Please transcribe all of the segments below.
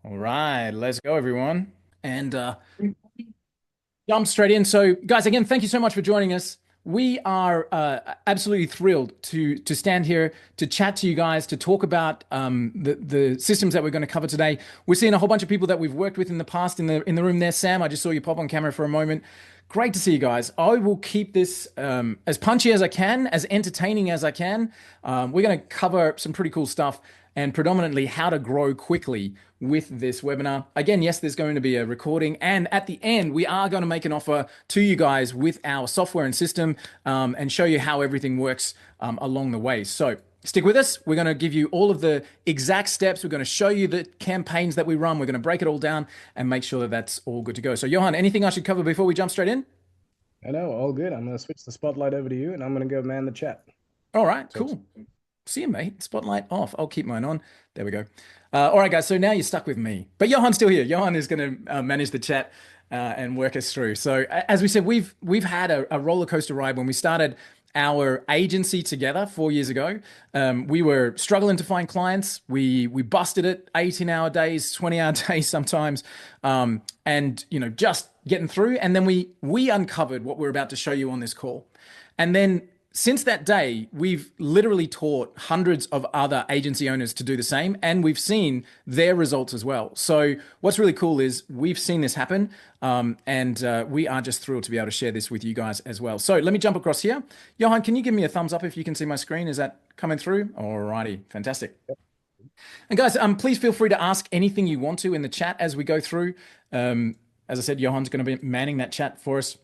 All right, let's go, everyone. And jump straight in. So, guys, again, thank you so much for joining us. We are absolutely thrilled to stand here to chat to you guys to talk about the systems that we're going to cover today. We're seeing a whole bunch of people that we've worked with in the past in the room there. Sam, I just saw you pop on camera for a moment. Great to see you guys. I will keep this as punchy as I can, as entertaining as I can. We're going to cover some pretty cool stuff and predominantly how to grow quickly with this webinar. Again, yes, there's going to be a recording. And at the end, we are going to make an offer to you guys with our software and system and show you how everything works along the way. So stick with us. We're going to give you all of the exact steps. We're going to show you the campaigns that we run. We're going to break it all down and make sure that that's all good to go. So Johan, anything I should cover before we jump straight in? I know, all good. I'm going to switch the spotlight over to you and I'm going to go man the chat. All right, So, cool. See you, mate. Spotlight off. I'll keep mine on. There we go. All right, guys. So now you're stuck with me, but Johan's still here. Johan is going to manage the chat and work us through. So as we said, we've had a roller coaster ride when we started our agency together 4 years ago. We were struggling to find clients. We busted it 18-hour days, 20-hour days sometimes, and just getting through. And then we uncovered what we're about to show you on this call, and then since that day, we've literally taught hundreds of other agency owners to do the same, and we've seen their results as well. So what's really cool is we've seen this happen, and we are just thrilled to be able to share this with you guys as well. So let me jump across here. Johan, can you give me a thumbs up if you can see my screen? Is that coming through? Alrighty, fantastic. And guys, please feel free to ask anything you want to in the chat as we go through. As I said, Johan's going to be manning that chat for us.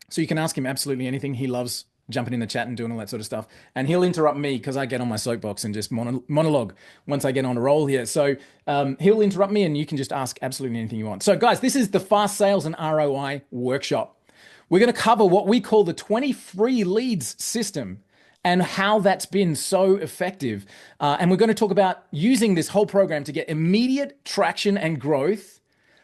So you can ask him absolutely anything. He loves jumping in the chat and doing all that sort of stuff. And he'll interrupt me because I get on my soapbox and just monologue once I get on a roll here. So he'll interrupt me and you can just ask absolutely anything you want. So guys, this is the Fast Sales and ROI workshop. We're going to cover what we call the 20 free leads system and how that's been so effective. And we're going to talk about using this whole program to get immediate traction and growth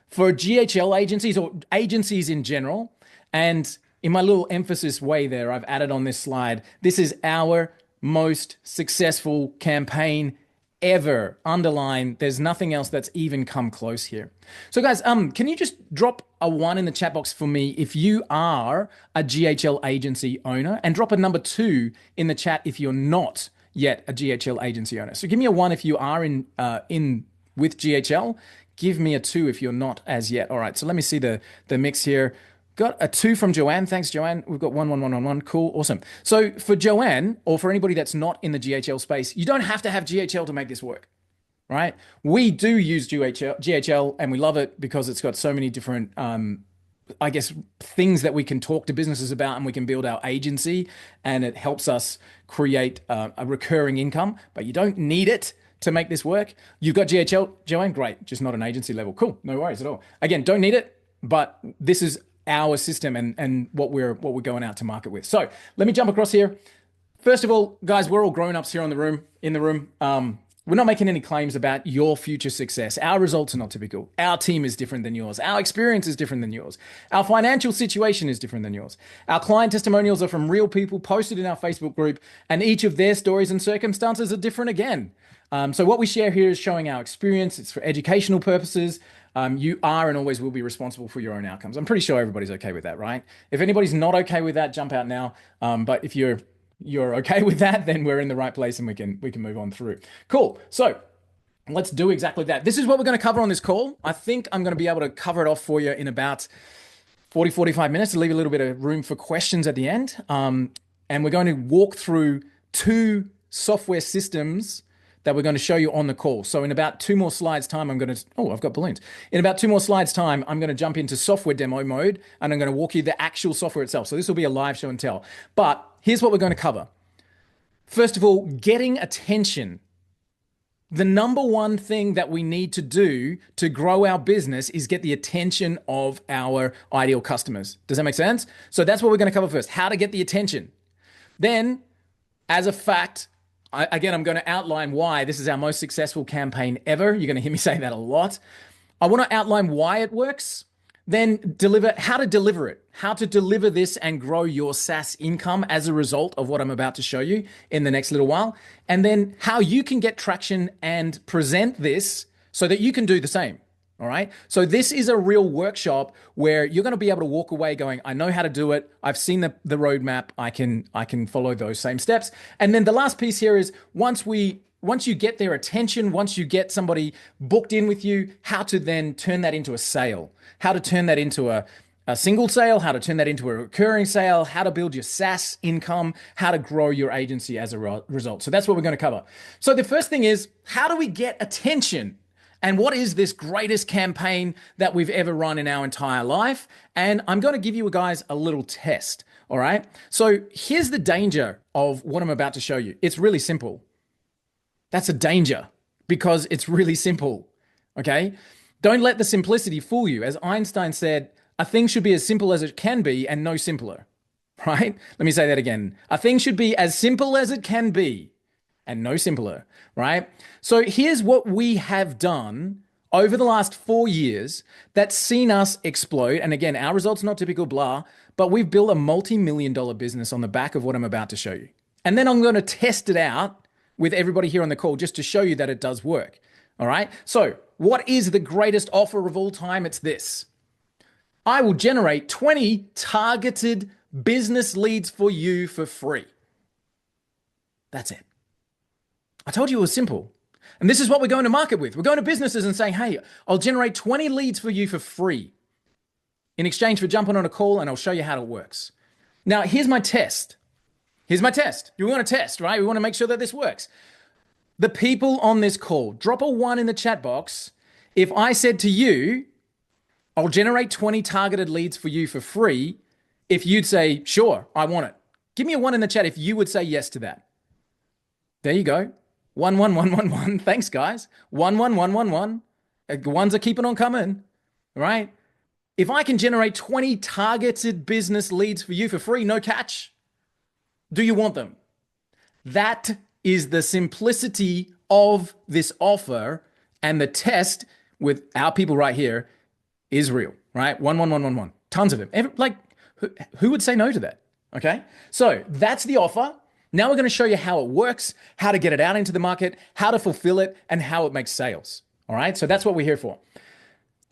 for GHL agencies or agencies in general. And in my little emphasis way there, I've added on this slide, this is our most successful campaign ever. Underline, there's nothing else that's even come close here. So guys, can you just drop a 1 in the chat box for me if you are a GHL agency owner, and drop a number 2 in the chat if you're not yet a GHL agency owner. So give me a 1 if you are in with GHL. Give me a 2 if you're not as yet. All right, so let me see the mix here. Got a 2 from Joanne. Thanks, Joanne. We've got 1, 1, 1, 1, 1. Cool. Awesome. So for Joanne, or for anybody that's not in the GHL space, you don't have to have GHL to make this work, right? We do use GHL and we love it because it's got so many different, I guess, things that we can talk to businesses about, and we can build our agency, and it helps us create a recurring income, but you don't need it to make this work. You've got GHL, Joanne, great, just not an agency level. Cool. No worries at all. Again, don't need it, but this is our system and what we're going out to market with. So let me jump across here. First of all, guys, we're all grown-ups here in the room. We're not making any claims about your future success. Our results are not typical. Our team is different than yours. Our experience is different than yours. Our financial situation is different than yours. Our client testimonials are from real people posted in our Facebook group, and each of their stories and circumstances are different again. So what we share here is showing our experience. It's for educational purposes. You are and always will be responsible for your own outcomes. I'm pretty sure everybody's okay with that, right? If anybody's not okay with that, jump out now. But if you're okay with that, then we're in the right place and we can move on through. Cool. So let's do exactly that. This is what we're going to cover on this call. I think I'm going to be able to cover it off for you in about 45 minutes to leave a little bit of room for questions at the end. And we're going to walk through 2 software systems that we're going to show you on the call. So in about 2 more slides time, I've got balloons. In about 2 more slides time, I'm going to jump into software demo mode, and I'm going to walk you the actual software itself. So this will be a live show and tell. But here's what we're going to cover. First of all, getting attention. The number one thing that we need to do to grow our business is get the attention of our ideal customers. Does that make sense? So that's what we're going to cover first, how to get the attention. Then, as a fact, again, I'm going to outline why this is our most successful campaign ever. You're going to hear me say that a lot. I want to outline why it works, then how to deliver this and grow your SaaS income as a result of what I'm about to show you in the next little while. And then how you can get traction and present this so that you can do the same. All right. So this is a real workshop where you're going to be able to walk away going, I know how to do it. I've seen the roadmap. I can follow those same steps. And then the last piece here is once you get their attention, once you get somebody booked in with you, how to then turn that into a sale, how to turn that into a single sale, how to turn that into a recurring sale, how to build your SaaS income, how to grow your agency as a result. So that's what we're going to cover. So the first thing is, how do we get attention? And what is this greatest campaign that we've ever run in our entire life? And I'm going to give you guys a little test. All right. So here's the danger of what I'm about to show you. It's really simple. That's a danger because it's really simple. Okay. Don't let the simplicity fool you. As Einstein said, a thing should be as simple as it can be and no simpler. Right? Let me say that again. A thing should be as simple as it can be and no simpler, right? So here's what we have done over the last 4 years that's seen us explode. And again, our results not typical, blah, but we've built a multi-million-dollar business on the back of what I'm about to show you. And then I'm going to test it out with everybody here on the call just to show you that it does work. All right. So what is the greatest offer of all time? It's this. I will generate 20 targeted business leads for you for free. That's it. I told you it was simple. And this is what we're going to market with. We're going to businesses and saying, hey, I'll generate 20 leads for you for free in exchange for jumping on a call, and I'll show you how it works. Now, here's my test. Here's my test. You want to test, right? We want to make sure that this works. The people on this call, drop a 1 in the chat box. If I said to you, I'll generate 20 targeted leads for you for free, if you'd say, sure, I want it. Give me a 1 in the chat if you would say yes to that. There you go. 1, 1, 1, 1, 1. Thanks, guys. 1, 1, 1, 1, 1. The ones are keeping on coming, right? If I can generate 20 targeted business leads for you for free, no catch, do you want them? That is the simplicity of this offer, and the test with our people right here is real, right? 1, 1, 1, 1, 1. Tons of them. Who would say no to that? Okay. So that's the offer. Now we're going to show you how it works, how to get it out into the market, how to fulfill it, and how it makes sales. All right. So that's what we're here for.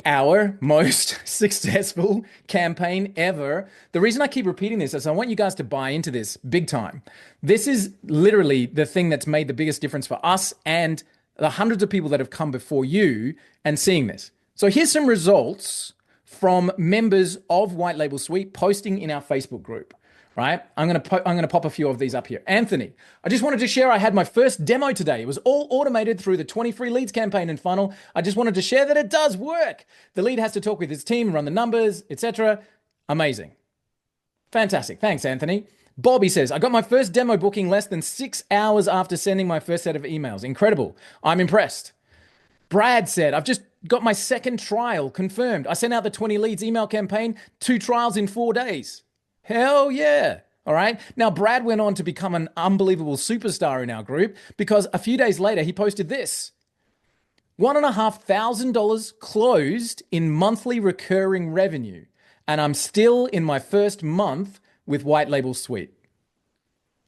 Our most successful campaign ever. The reason I keep repeating this is I want you guys to buy into this big time. This is literally the thing that's made the biggest difference for us and the hundreds of people that have come before you and seeing this. So here's some results from members of White Label Suite posting in our Facebook group. Right? I'm going to pop a few of these up here. Anthony, I just wanted to share I had my first demo today. It was all automated through the 20 free leads campaign and funnel. I just wanted to share that it does work. The lead has to talk with his team, run the numbers, etc. Amazing. Fantastic. Thanks, Anthony. Bobby says, I got my first demo booking less than 6 hours after sending my first set of emails. Incredible. I'm impressed. Brad said, I've just got my second trial confirmed. I sent out the 20 leads email campaign, 2 trials in 4 days. Hell yeah. All right. Now, Brad went on to become an unbelievable superstar in our group because a few days later, he posted this. $1,500 closed in monthly recurring revenue. And I'm still in my first month with White Label Suite.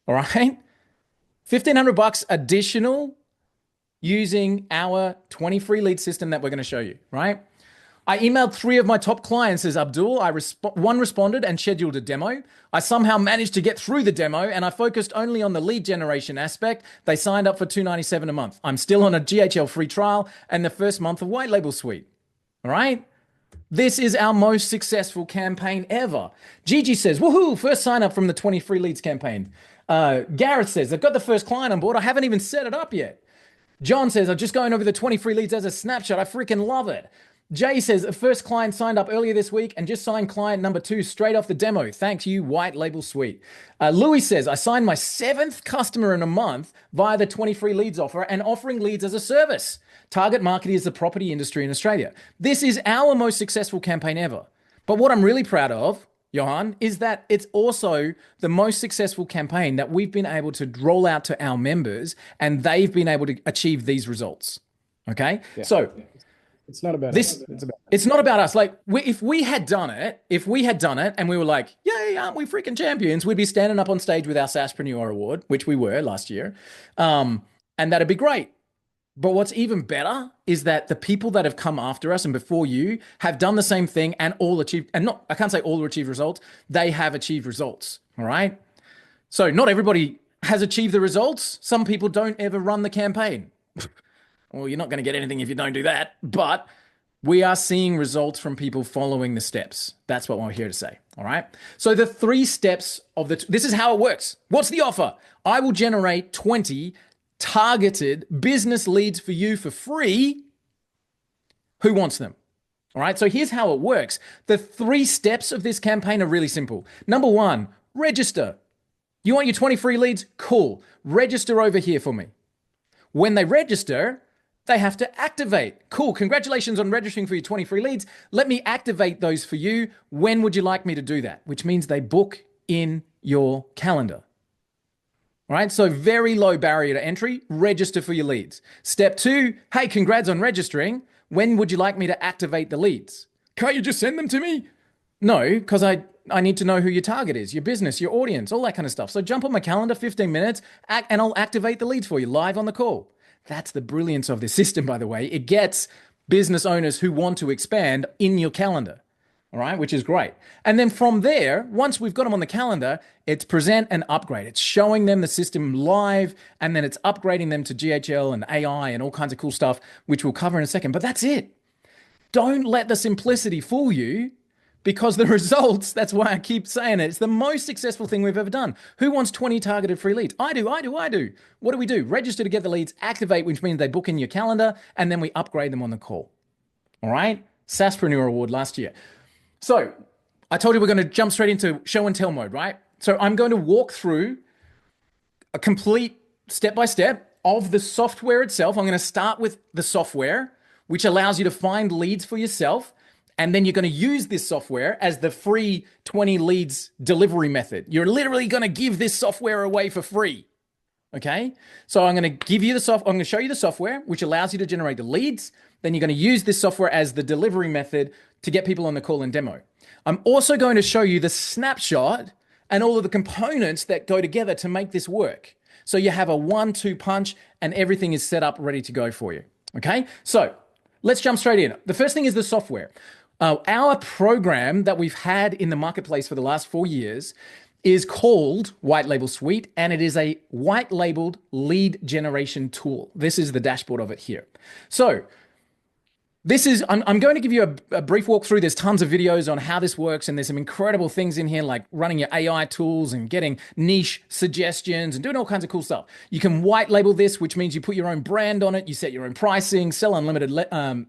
All right. $1,500 additional using our 20 free lead system that we're going to show you, right? I emailed 3 of my top clients, says Abdul. One responded and scheduled a demo. I somehow managed to get through the demo and I focused only on the lead generation aspect. They signed up for $297 a month. I'm still on a GHL free trial and the first month of White Label Suite. All right. This is our most successful campaign ever. Gigi says, woohoo, first sign up from the 20 free leads campaign. Gareth says, I've got the first client on board. I haven't even set it up yet. John says, I'm just going over the 20 free leads as a snapshot. I freaking love it. Jay says, the first client signed up earlier this week and just signed client number 2 straight off the demo. Thanks you, White Label Suite. Louis says, I signed my 7th customer in a month via the 20 free leads offer and offering leads as a service. Target market is the property industry in Australia. This is our most successful campaign ever. But what I'm really proud of, Johan, is that it's also the most successful campaign that we've been able to roll out to our members and they've been able to achieve these results. Okay? Yeah. So it's not about this. us. It's about It's not about us. Like if we had done it, and we were like, yay, aren't we freaking champions? We'd be standing up on stage with our SaaSpreneur award, which we were last year. And that'd be great. But what's even better is that the people that have come after us and before you have done the same thing and all achieved, and not, I can't say all achieved results, they have achieved results. All right. So not everybody has achieved the results. Some people don't ever run the campaign. Well, you're not going to get anything if you don't do that. But we are seeing results from people following the steps. That's what we're here to say. All right. So the 3 steps of this is how it works. What's the offer? I will generate 20 targeted business leads for you for free. Who wants them? All right. So here's how it works. The 3 steps of this campaign are really simple. Number 1, register. You want your 20 free leads? Cool. Register over here for me. When they register, they have to activate. Cool. Congratulations on registering for your 20 free leads. Let me activate those for you. When would you like me to do that? Which means they book in your calendar. All right. So very low barrier to entry. Register for your leads. Step 2, hey, congrats on registering. When would you like me to activate the leads? Can't you just send them to me? No, because I need to know who your target is, your business, your audience, all that kind of stuff. So jump on my calendar, 15 minutes, and I'll activate the leads for you live on the call. That's the brilliance of this system, by the way. It gets business owners who want to expand in your calendar, all right, which is great. And then from there, once we've got them on the calendar, it's present and upgrade. It's showing them the system live, and then it's upgrading them to GHL and AI and all kinds of cool stuff, which we'll cover in a second. But that's it. Don't let the simplicity fool you. Because the results, that's why I keep saying it, it's the most successful thing we've ever done. Who wants 20 targeted free leads? I do. What do? Register to get the leads, activate, which means they book in your calendar, and then we upgrade them on the call. All right? SaaSpreneur Award last year. So I told you we're going to jump straight into show and tell mode, right? So I'm going to walk through a complete step-by-step of the software itself. I'm going to start with the software, which allows you to find leads for yourself. And then you're going to use this software as the free 20 leads delivery method. You're literally going to give this software away for free. Okay. So I'm going to give you I'm going to show you the software, which allows you to generate the leads. Then you're going to use this software as the delivery method to get people on the call and demo. I'm also going to show you the snapshot and all of the components that go together to make this work. So you have a 1-2 punch and everything is set up ready to go for you. Okay. So let's jump straight in. The first thing is the software. Our program that we've had in the marketplace for the last 4 years is called White Label Suite, and it is a white labeled lead generation tool. This is the dashboard of it here. So I'm going to give you a brief walkthrough. There's tons of videos on how this works, and there's some incredible things in here like running your AI tools and getting niche suggestions and doing all kinds of cool stuff. You can white label this, which means you put your own brand on it, you set your own pricing, sell unlimited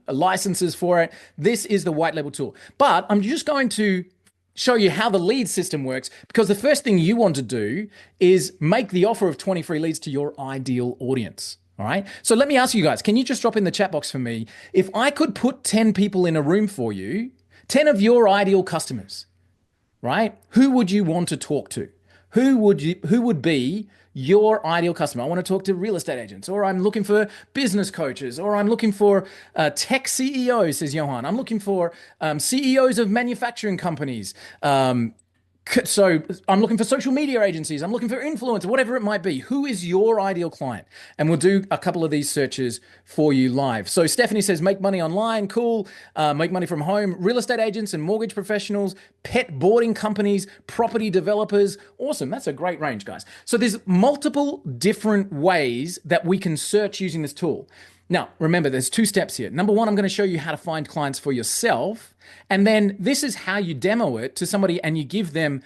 licenses for it. This is the white label tool. But I'm just going to show you how the lead system works, because the first thing you want to do is make the offer of 20 free leads to your ideal audience. All right. So let me ask you guys, can you just drop in the chat box for me? If I could put 10 people in a room for you, 10 of your ideal customers, right? Who would you want to talk to? Who would be your ideal customer? I want to talk to real estate agents, or I'm looking for business coaches, or I'm looking for tech CEOs, says Johan. I'm looking for CEOs of manufacturing companies. So I'm looking for social media agencies. I'm looking for influencers, whatever it might be. Who is your ideal client? And we'll do a couple of these searches for you live. So Stephanie says, make money online. Cool. Make money from home. Real estate agents and mortgage professionals, pet boarding companies, property developers. Awesome. That's a great range, guys. So there's multiple different ways that we can search using this tool. Now, remember, there's 2 steps here. Number 1, I'm going to show you how to find clients for yourself. And then this is how you demo it to somebody and you give them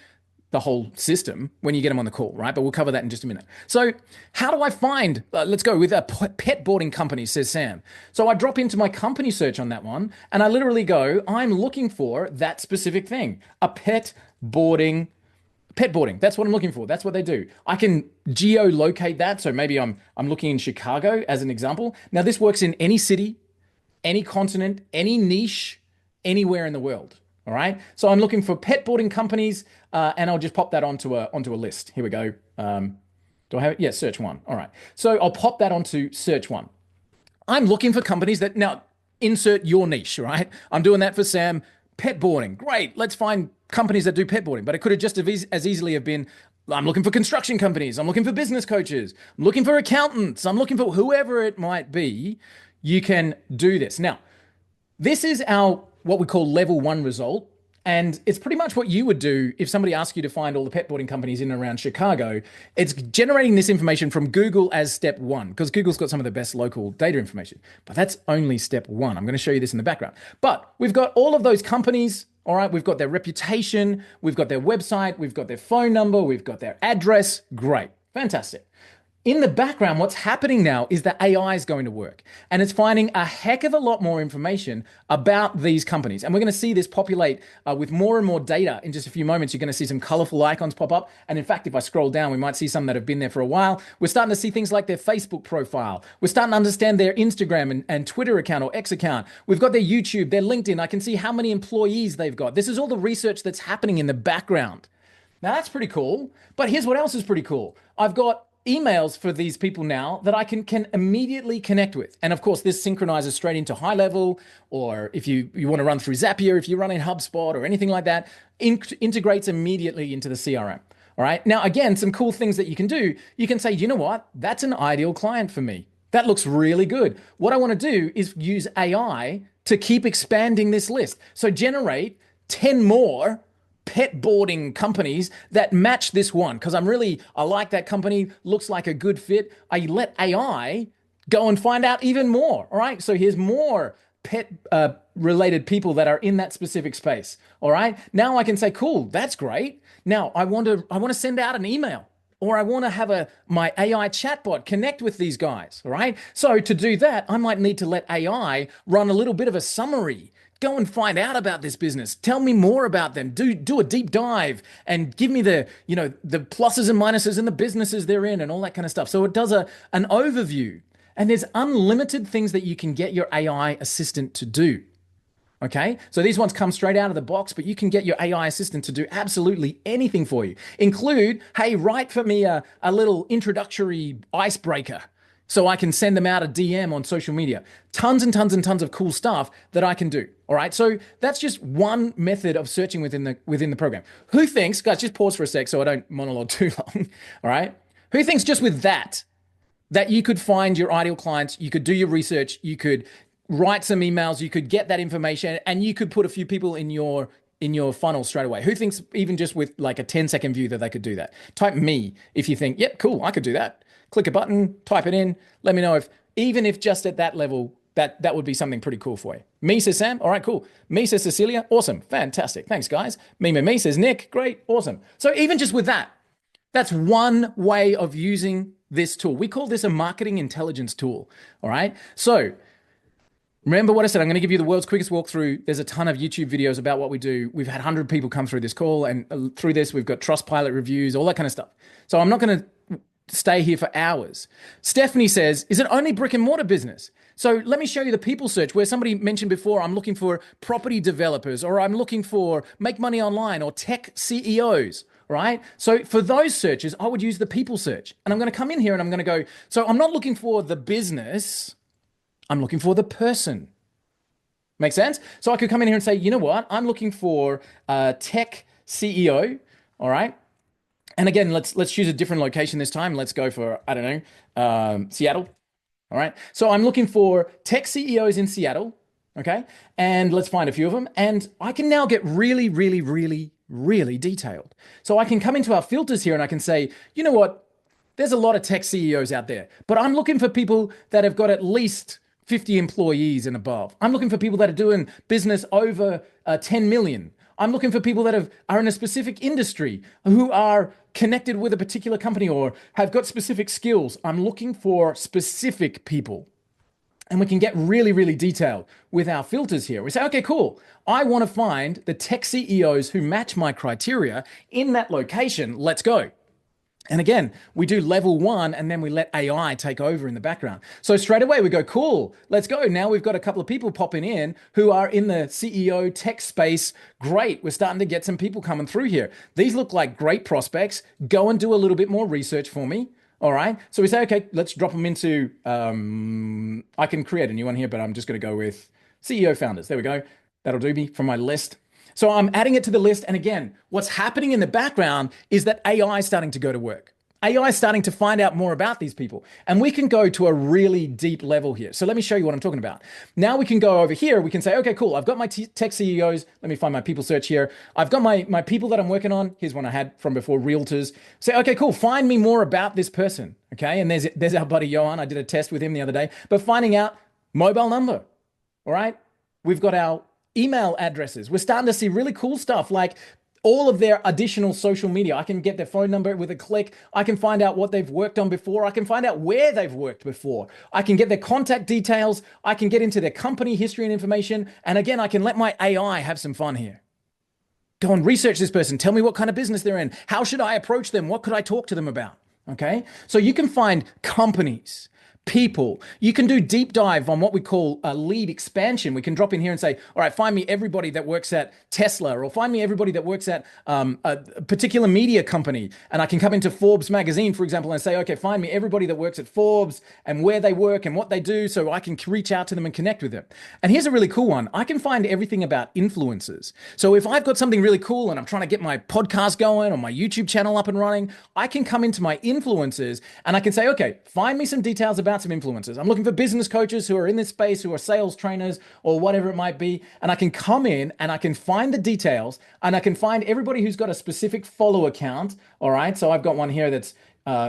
the whole system when you get them on the call, right? But we'll cover that in just a minute. So how do I find, let's go with a pet boarding company, says Sam. So I drop into my company search on that one and I literally go, I'm looking for that specific thing, a pet boarding. That's what I'm looking for. That's what they do. I can geolocate that. So maybe I'm looking in Chicago as an example. Now this works in any city, any continent, any niche, anywhere in the world. All right. So I'm looking for pet boarding companies, and I'll just pop that onto a list. Here we go. Do I have it? Yeah, search one. All right. So I'll pop that onto search one. I'm looking for companies that now insert your niche, right? I'm doing that for Sam. Pet boarding. Great. Let's find companies that do pet boarding. But it could have just as easily have been I'm looking for construction companies. I'm looking for business coaches. I'm looking for accountants. I'm looking for whoever it might be. You can do this. Now, this is our what we call level one result. And it's pretty much what you would do if somebody asked you to find all the pet boarding companies in and around Chicago. It's generating this information from Google as step one, because Google's got some of the best local data information. But that's only step one. I'm going to show you this in the background. But we've got all of those companies. All right, we've got their reputation, we've got their website, we've got their phone number, we've got their address. Great, fantastic. In the background, what's happening now is that AI is going to work and it's finding a heck of a lot more information about these companies. And we're going to see this populate with more and more data in just a few moments. You're going to see some colorful icons pop up. And in fact, if I scroll down, we might see some that have been there for a while. We're starting to see things like their Facebook profile. We're starting to understand their Instagram and Twitter account or X account. We've got their YouTube, their LinkedIn. I can see how many employees they've got. This is all the research that's happening in the background. Now that's pretty cool. But here's what else is pretty cool. I've got emails for these people now that I can immediately connect with. And of course, this synchronizes straight into high level, or if you want to run through Zapier, if you run in HubSpot or anything like that, integrates immediately into the CRM. All right. Now, again, some cool things that you can do. You can say, you know what? That's an ideal client for me. That looks really good. What I want to do is use AI to keep expanding this list. So generate 10 more pet boarding companies that match this one, because I like that company, looks like a good fit. I let AI go and find out even more. All right. So here's more pet related people that are in that specific space. All right. Now I can say, cool, that's great. Now I want to send out an email, or I want to have my AI chatbot connect with these guys. All right. So to do that, I might need to let AI run a little bit of a summary. Go and find out about this business. Tell me more about them. Do a deep dive and give me the pluses and minuses and the businesses they're in and all that kind of stuff. So it does an overview, and there's unlimited things that you can get your AI assistant to do. Okay, so these ones come straight out of the box, but you can get your AI assistant to do absolutely anything for you. Include, hey, write for me a little introductory icebreaker so I can send them out a DM on social media. Tons and tons and tons of cool stuff that I can do. All right. So that's just one method of searching within the program. Who thinks, guys, just pause for a sec so I don't monologue too long. All right. Who thinks just with that you could find your ideal clients, you could do your research, you could write some emails, you could get that information, and you could put a few people in your funnel straight away? Who thinks even just with like a 10-second view that they could do that? Type me if you think, yep, cool, I could do that. Click a button, type it in. Let me know if just at that level, that would be something pretty cool for you. Me says Sam. All right, cool. Me says Cecilia. Awesome. Fantastic. Thanks, guys. Me says Nick. Great. Awesome. So even just with that, that's one way of using this tool. We call this a marketing intelligence tool. All right. So remember what I said. I'm going to give you the world's quickest walkthrough. There's a ton of YouTube videos about what we do. We've had 100 people come through this call, and through this, we've got Trustpilot reviews, all that kind of stuff. So I'm not going to stay here for hours. Stephanie says, is it only brick and mortar business? So let me show you the people search where somebody mentioned before, I'm looking for property developers, or I'm looking for make money online, or tech CEOs, right? So for those searches, I would use the people search. And I'm going to come in here and I'm going to go, so I'm not looking for the business, I'm looking for the person. Make sense? So I could come in here and say, you know what? I'm looking for a tech CEO, all right? And again, let's choose a different location this time. Let's go for, I don't know, Seattle. All right. So I'm looking for tech CEOs in Seattle. Okay. And let's find a few of them. And I can now get really, really, really, really detailed. So I can come into our filters here and I can say, you know what? There's a lot of tech CEOs out there, but I'm looking for people that have got at least 50 employees and above. I'm looking for people that are doing business over 10 million. I'm looking for people that are in a specific industry, who are connected with a particular company or have got specific skills. I'm looking for specific people. And we can get really, really detailed with our filters here. We say, okay, cool. I want to find the tech CEOs who match my criteria in that location. Let's go. And again, we do level one and then we let AI take over in the background. So straight away we go, cool, let's go. Now we've got a couple of people popping in who are in the CEO tech space. Great. We're starting to get some people coming through here. These look like great prospects. Go and do a little bit more research for me. All right. So we say, okay, let's drop them into, I can create a new one here, but I'm just going to go with CEO founders. There we go. That'll do me for my list. So I'm adding it to the list. And again, what's happening in the background is that AI is starting to go to work. AI is starting to find out more about these people. And we can go to a really deep level here. So let me show you what I'm talking about. Now we can go over here. We can say, okay, cool. I've got my tech CEOs. Let me find my people search here. I've got my people that I'm working on. Here's one I had from before, realtors. Say, okay, cool. Find me more about this person. Okay. And there's our buddy Johan. I did a test with him the other day, but finding out mobile number. All right. We've got our email addresses. We're starting to see really cool stuff like all of their additional social media. I can get their phone number with a click. I can find out what they've worked on before. I can find out where they've worked before. I can get their contact details. I can get into their company history and information. And again, I can let my AI have some fun here. Go and research this person. Tell me what kind of business they're in. How should I approach them? What could I talk to them about? Okay. So you can find companies, people. You can do deep dive on what we call a lead expansion. We can drop in here and say, all right, find me everybody that works at Tesla, or find me everybody that works at a particular media company. And I can come into Forbes magazine, for example, and say, okay, find me everybody that works at Forbes and where they work and what they do, so I can reach out to them and connect with them. And here's a really cool one. I can find everything about influencers. So if I've got something really cool and I'm trying to get my podcast going or my YouTube channel up and running, I can come into my influencers and I can say, okay, find me some details about some influencers. I'm looking for business coaches who are in this space, who are sales trainers or whatever it might be. And I can come in and I can find the details and I can find everybody who's got a specific follow account. All right. So I've got one here that's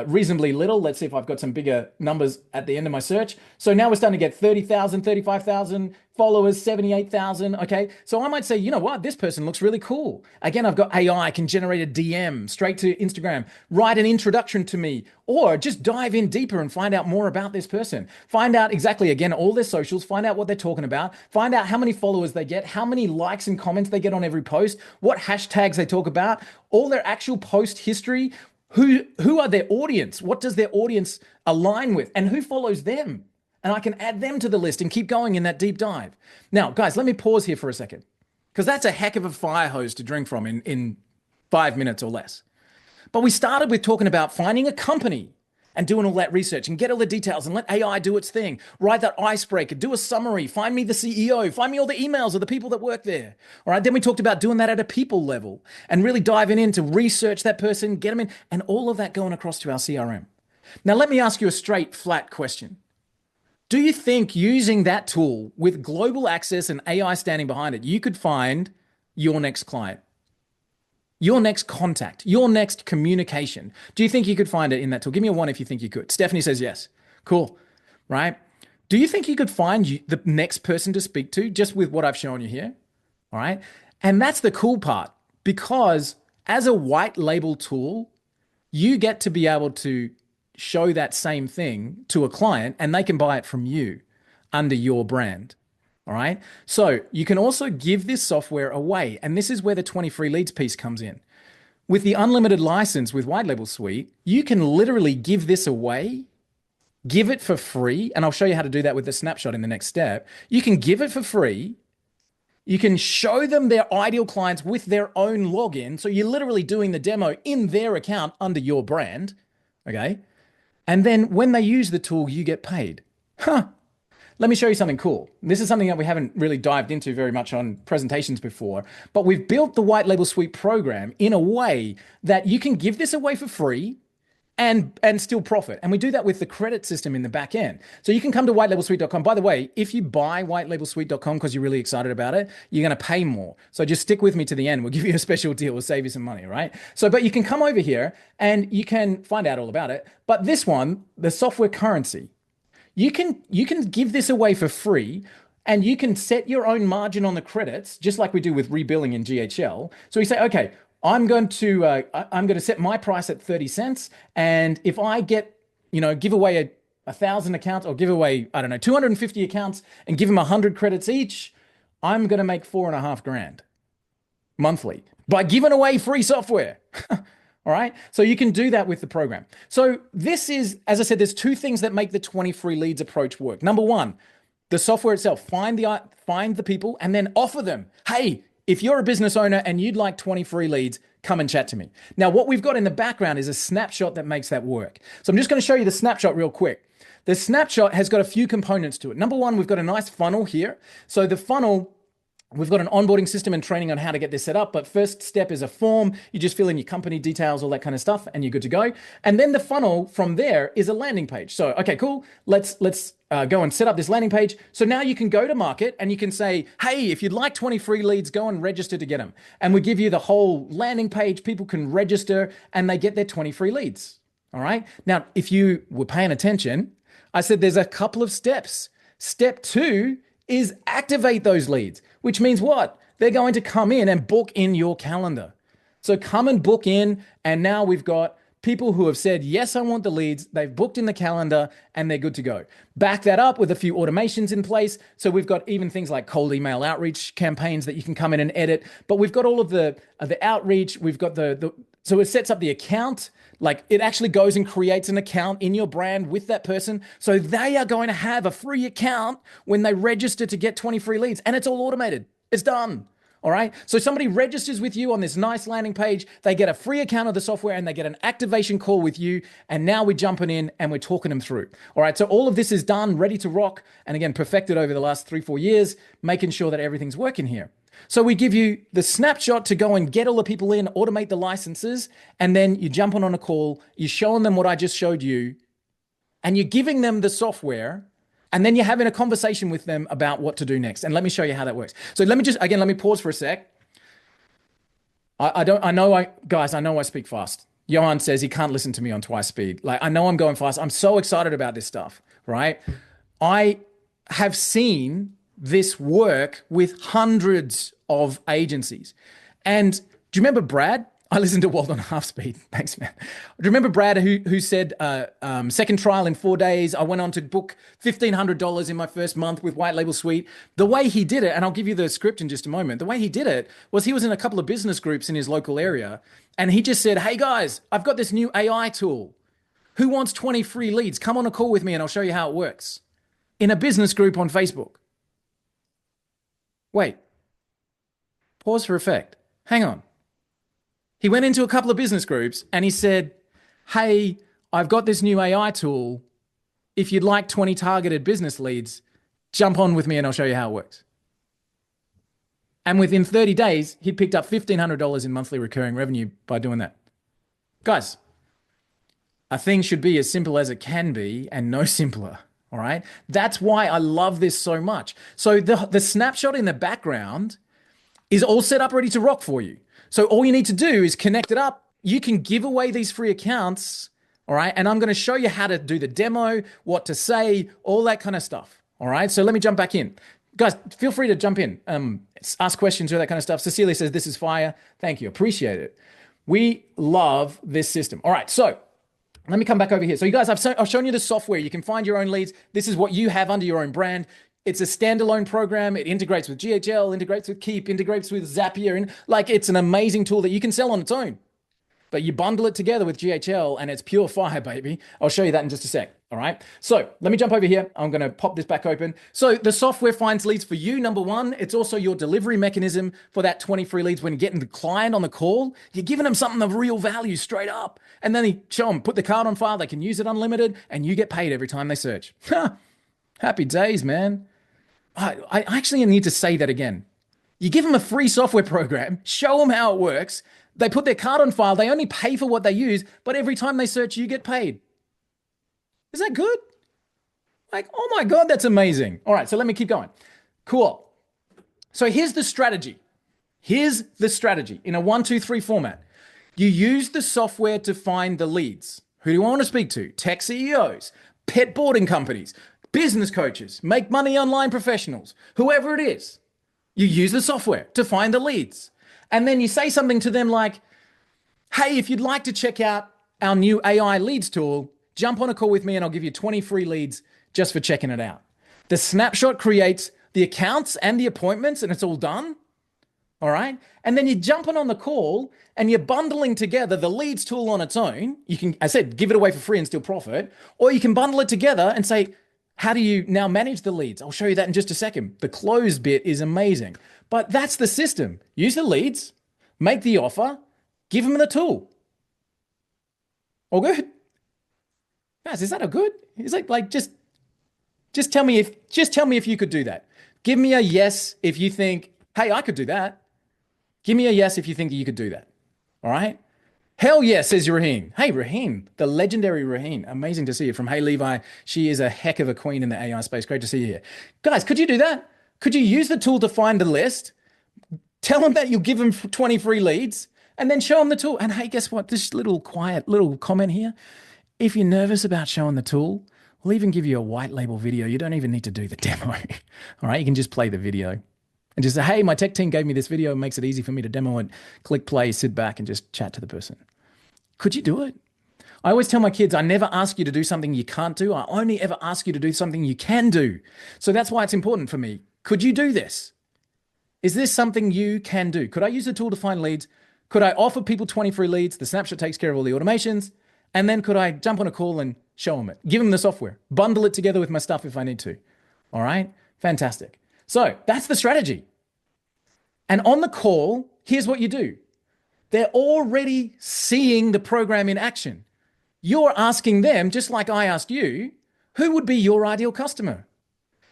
reasonably little. Let's see if I've got some bigger numbers at the end of my search. So now we're starting to get 30,000, 35,000 followers, 78,000. Okay. So I might say, you know what? This person looks really cool. Again, I've got AI. I can generate a DM straight to Instagram, write an introduction to me, or just dive in deeper and find out more about this person. Find out exactly, again, all their socials, find out what they're talking about, find out how many followers they get, how many likes and comments they get on every post, what hashtags they talk about, all their actual post history. Who are their audience? What does their audience align with? And who follows them? And I can add them to the list and keep going in that deep dive. Now, guys, let me pause here for a second, because that's a heck of a fire hose to drink from in 5 minutes or less. But we started with talking about finding a company and doing all that research and get all the details and let AI do its thing. Write that icebreaker, do a summary, find me the CEO, find me all the emails of the people that work there. All right. Then we talked about doing that at a people level and really diving in to research that person, get them in, and all of that going across to our CRM. Now, let me ask you a straight, flat question. Do you think using that tool with global access and AI standing behind it, you could find your next client, your next contact, your next communication? Do you think you could find it in that tool? Give me a one if you think you could. Stephanie says yes. Cool. Right? Do you think you could find the next person to speak to just with what I've shown you here? All right. And that's the cool part, because as a white label tool, you get to be able to show that same thing to a client and they can buy it from you under your brand. All right. So you can also give this software away. And this is where the 20 free leads piece comes in. With the unlimited license with White Label Suite, you can literally give this away, give it for free. And I'll show you how to do that with the snapshot in the next step. You can give it for free. You can show them their ideal clients with their own login. So you're literally doing the demo in their account under your brand. Okay. And then when they use the tool, you get paid. Let me show you something cool. This is something that we haven't really dived into very much on presentations before, but we've built the White Label Suite program in a way that you can give this away for free and still profit. And we do that with the credit system in the back end. So you can come to whitelabelsuite.com. By the way, if you buy whitelabelsuite.com because you're really excited about it, you're going to pay more. So just stick with me to the end. We'll give you a special deal. We'll save you some money, right? So, but you can come over here and you can find out all about it. But this one, the software currency, you can give this away for free, and you can set your own margin on the credits, just like we do with rebilling in GHL. So you say, okay, I'm going to set my price at 30 cents. And if I get, give away 1,000 accounts, or give away, 250 accounts and give them 100 credits each, I'm going to make $4,500 monthly by giving away free software. All right. So you can do that with the program. So this is, as I said, there's two things that make the 20 free leads approach work. Number one, the software itself, find the people and then offer them, hey, if you're a business owner and you'd like 20 free leads, come and chat to me. Now, what we've got in the background is a snapshot that makes that work. So I'm just going to show you the snapshot real quick. The snapshot has got a few components to it. Number one, we've got a nice funnel here. So the funnel We've got an onboarding system and training on how to get this set up. But first step is a form. You just fill in your company details, all that kind of stuff, and you're good to go. And then the funnel from there is a landing page. So, okay, cool. Let's go and set up this landing page. So now you can go to market and you can say, hey, if you'd like 20 free leads, go and register to get them. And we give you the whole landing page. People can register and they get their 20 free leads. All right. Now, if you were paying attention, I said there's a couple of steps. Step 2 is activate those leads, which means what? They're going to come in and book in your calendar. So come and book in. And now we've got people who have said, yes, I want the leads. They've booked in the calendar and they're good to go. Back that up with a few automations in place. So we've got even things like cold email outreach campaigns that you can come in and edit. But we've got all of the outreach. We've got so it sets up the account. Like it actually goes and creates an account in your brand with that person. So they are going to have a free account when they register to get 20 free leads, and it's all automated. It's done. All right. So somebody registers with you on this nice landing page. They get a free account of the software and they get an activation call with you. And now we're jumping in and we're talking them through. All right. So all of this is done, ready to rock. And again, perfected over the last 3-4 years, making sure that everything's working here. So we give you the snapshot to go and get all the people in, automate the licenses, and then you jump on a call, you're showing them what I just showed you, and you're giving them the software, and then you're having a conversation with them about what to do next. And let me show you how that works. So let me pause for a sec. I know I speak fast. Johan says he can't listen to me on twice speed. Like, I know I'm going fast. I'm so excited about this stuff, right? I have seen this work with hundreds of agencies. And do you remember Brad? I listened to Walt on half speed. Thanks, man. Do you remember Brad who said, second trial in 4 days, I went on to book $1,500 in my first month with White Label Suite. The way he did it, and I'll give you the script in just a moment, the way he did it was he was in a couple of business groups in his local area, and he just said, hey guys, I've got this new AI tool. Who wants 20 free leads? Come on a call with me and I'll show you how it works. In a business group on Facebook. Wait. Pause for effect. Hang on. He went into a couple of business groups and he said, hey, I've got this new AI tool. If you'd like 20 targeted business leads, jump on with me and I'll show you how it works. And within 30 days, he'd picked up $1,500 in monthly recurring revenue by doing that. Guys, a thing should be as simple as it can be and no simpler. All right. That's why I love this so much. So the snapshot in the background is all set up ready to rock for you. So all you need to do is connect it up. You can give away these free accounts. All right. And I'm going to show you how to do the demo, what to say, all that kind of stuff. All right. So let me jump back in. Guys, feel free to jump in, ask questions, all that kind of stuff. Cecilia says, this is fire. Thank you. Appreciate it. We love this system. All right. So let me come back over here. So you guys, I've shown you the software. You can find your own leads. This is what you have under your own brand. It's a standalone program. It integrates with GHL, integrates with Keap, integrates with Zapier. And like, it's an amazing tool that you can sell on its own. But you bundle it together with GHL and it's pure fire, baby. I'll show you that in just a sec. All right. So let me jump over here. I'm going to pop this back open. So the software finds leads for you. Number one, it's also your delivery mechanism for that 20 free leads. When you're getting the client on the call, you're giving them something of real value straight up. And then you show them, put the card on file. They can use it unlimited and you get paid every time they search. Happy days, man. I actually need to say that again. You give them a free software program, show them how it works. They put their card on file. They only pay for what they use, but every time they search, you get paid. Is that good? Like, oh my God, that's amazing. All right, so let me keep going. Cool. So here's the strategy. Here's the strategy in a 1, 2, 3 format. You use the software to find the leads. Who do you want to speak to? Tech CEOs, pet boarding companies, business coaches, make money online professionals, whoever it is. You use the software to find the leads. And then you say something to them like, hey, if you'd like to check out our new AI leads tool, jump on a call with me and I'll give you 20 free leads just for checking it out. The snapshot creates the accounts and the appointments and it's all done. All right. And then you're jumping on the call and you're bundling together the leads tool on its own. You can, I said, give it away for free and still profit, or you can bundle it together and say, how do you now manage the leads? I'll show you that in just a second. The close bit is amazing, but that's the system. Use the leads, make the offer, give them the tool. All good? Guys, is that a good? Is it like just tell me if you could do that. Give me a yes if you think, Hey, I could do that. Give me a yes if you think you could do that. All right. Hell yeah, says Raheen. Hey, Raheen, the legendary Raheen. Amazing to see you from Hey Levi. She is a heck of a queen in the AI space. Great to see you here. Guys, could you do that? Could you use the tool to find the list? Tell them that you'll give them 20 free leads and then show them the tool. And hey, guess what? This little quiet little comment here. If you're nervous about showing the tool, we'll even give you a white label video. You don't even need to do the demo. All right. You can just play the video and just say, hey, my tech team gave me this video. It makes it easy for me to demo it. Click play, sit back and just chat to the person. Could you do it? I always tell my kids, I never ask you to do something you can't do. I only ever ask you to do something you can do. So that's why it's important for me. Could you do this? Is this something you can do? Could I use the tool to find leads? Could I offer people 20 free leads? The snapshot takes care of all the automations. And then could I jump on a call and show them it? Give them the software, bundle it together with my stuff if I need to. All right, fantastic. So that's the strategy. And on the call, here's what you do. They're already seeing the program in action. You're asking them, just like I asked you, who would be your ideal customer?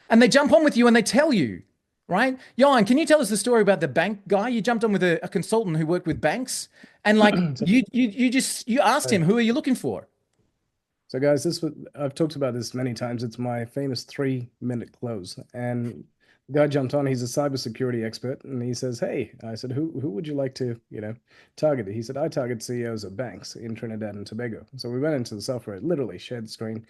And they jump on with you and they tell you, right? Johan, can you tell us the story about the bank guy? You jumped on with a consultant who worked with banks, and like you asked him, who are you looking for? So guys, I've talked about this many times. It's my famous 3-minute close. And the guy jumped on, he's a cybersecurity expert, and he says, hey, I said, who would you like to, target? He said, I target CEOs of banks in Trinidad and Tobago. So we went into the software, literally shared the screen,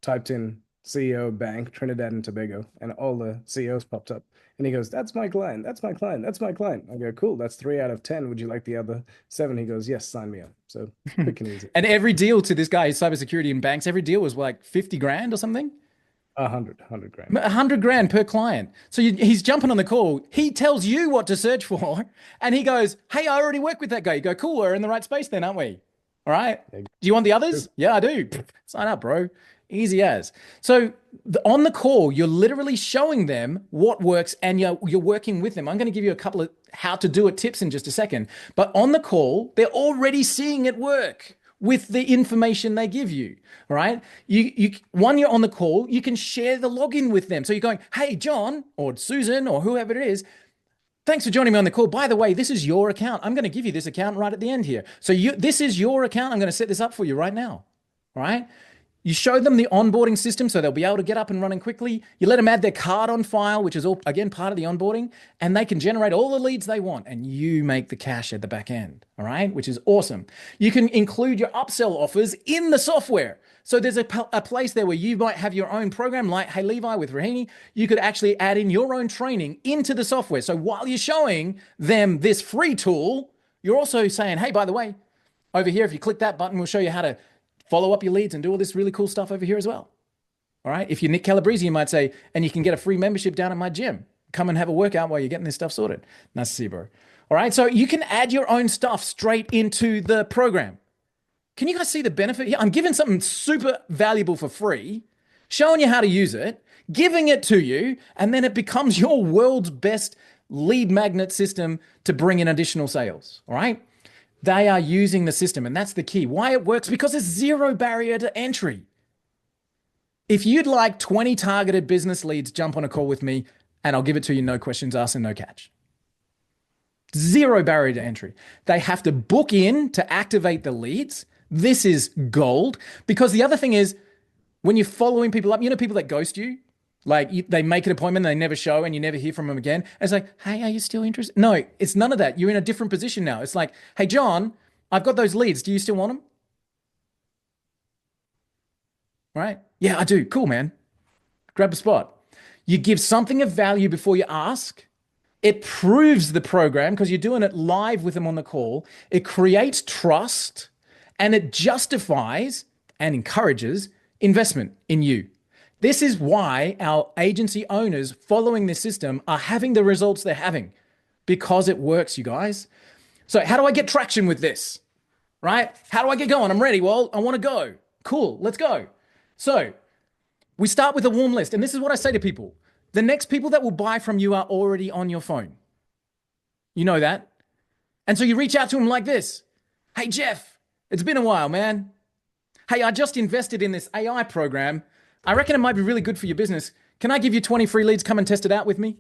typed in CEO bank, Trinidad and Tobago, and all the CEOs popped up. And he goes, that's my client, that's my client, that's my client. I go, cool, that's 3 out of 10. Would you like the other 7? He goes, yes, sign me up. So quick and easy. And every deal to this guy, cybersecurity and banks, every deal was like 50 grand or something? 100 grand. 100 grand per client. So he's jumping on the call. He tells you what to search for. And he goes, hey, I already work with that guy. You go, cool, we're in the right space then, aren't we? All right. Do you want the others? Yeah, I do. Sign up, bro. Easy as. So on the call, you're literally showing them what works and you're working with them. I'm going to give you a couple of how to do it tips in just a second. But on the call, they're already seeing it work with the information they give you. All right. When you're on the call, you can share the login with them. So you're going, hey, John or Susan or whoever it is, thanks for joining me on the call. By the way, this is your account. I'm going to give you this account right at the end here. So this is your account. I'm going to set this up for you right now. All right. You show them the onboarding system so they'll be able to get up and running quickly. You let them add their card on file, which is all, again, part of the onboarding, and they can generate all the leads they want, and you make the cash at the back end, all right, which is awesome. You can include your upsell offers in the software. So there's a place there where you might have your own program like Hey Levi with Rahini. You could actually add in your own training into the software. So while you're showing them this free tool, you're also saying, hey, by the way, over here, if you click that button, we'll show you how to follow up your leads and do all this really cool stuff over here as well. All right. If you're Nick Calabrese, you might say, and you can get a free membership down at my gym. Come and have a workout while you're getting this stuff sorted. Nice to see you, bro. All right. So you can add your own stuff straight into the program. Can you guys see the benefit here? I'm giving something super valuable for free, showing you how to use it, giving it to you, and then it becomes your world's best lead magnet system to bring in additional sales. All right. They are using the system, and that's the key. Why it works? Because there's zero barrier to entry. If you'd like 20 targeted business leads, jump on a call with me, and I'll give it to you, no questions asked and no catch. Zero barrier to entry. They have to book in to activate the leads. This is gold, because the other thing is, when you're following people up, you know people that ghost you? Like they make an appointment, they never show, and you never hear from them again. It's like, hey, are you still interested? No, it's none of that. You're in a different position now. It's like, hey, John, I've got those leads. Do you still want them? Right? Yeah, I do. Cool, man. Grab a spot. You give something of value before you ask. It proves the program because you're doing it live with them on the call. It creates trust, and it justifies and encourages investment in you. This is why our agency owners following this system are having the results they're having, because it works, you guys. So how do I get traction with this, right? How do I get going? I'm ready. Well, I want to go. Cool, let's go. So we start with a warm list. And this is what I say to people. The next people that will buy from you are already on your phone. You know that. And so you reach out to them like this. Hey, Jeff, it's been a while, man. Hey, I just invested in this AI program. I reckon it might be really good for your business. Can I give you 20 free leads? Come and test it out with me.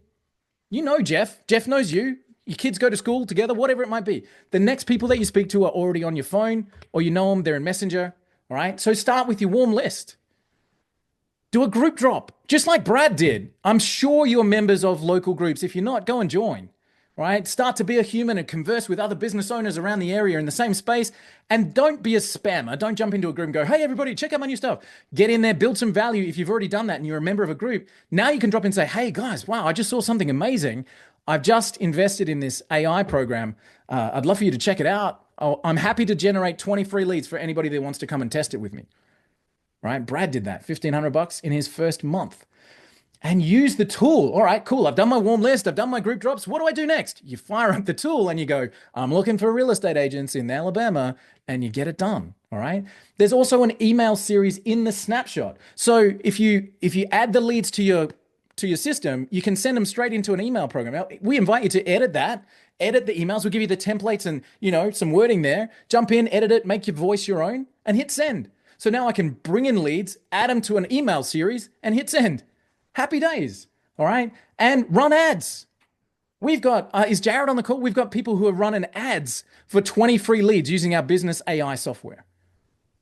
You know Jeff. Jeff knows you. Your kids go to school together, whatever it might be. The next people that you speak to are already on your phone, or you know them, they're in Messenger. All right. So start with your warm list. Do a group drop, just like Brad did. I'm sure you're members of local groups. If you're not, go and join. Right? Start to be a human and converse with other business owners around the area in the same space. And don't be a spammer. Don't jump into a group and go, hey, everybody, check out my new stuff. Get in there, build some value. If you've already done that and you're a member of a group, now you can drop in and say, hey, guys, wow, I just saw something amazing. I've just invested in this AI program. I'd love for you to check it out. I'm happy to generate 20 free leads for anybody that wants to come and test it with me. Right? Brad did that, $1,500 in his first month. And use the tool. All right, cool. I've done my warm list. I've done my group drops. What do I do next? You fire up the tool and you go, I'm looking for real estate agents in Alabama, and you get it done. All right. There's also an email series in the snapshot. So if you add the leads to your system, you can send them straight into an email program. Now, we invite you to edit that. Edit the emails. We'll give you the templates and some wording there. Jump in, edit it, make your voice your own, and hit send. So now I can bring in leads, add them to an email series, and hit send. Happy days, all right? And run ads. We've got, is Jared on the call? We've got people who are running ads for 20 free leads using our business AI software,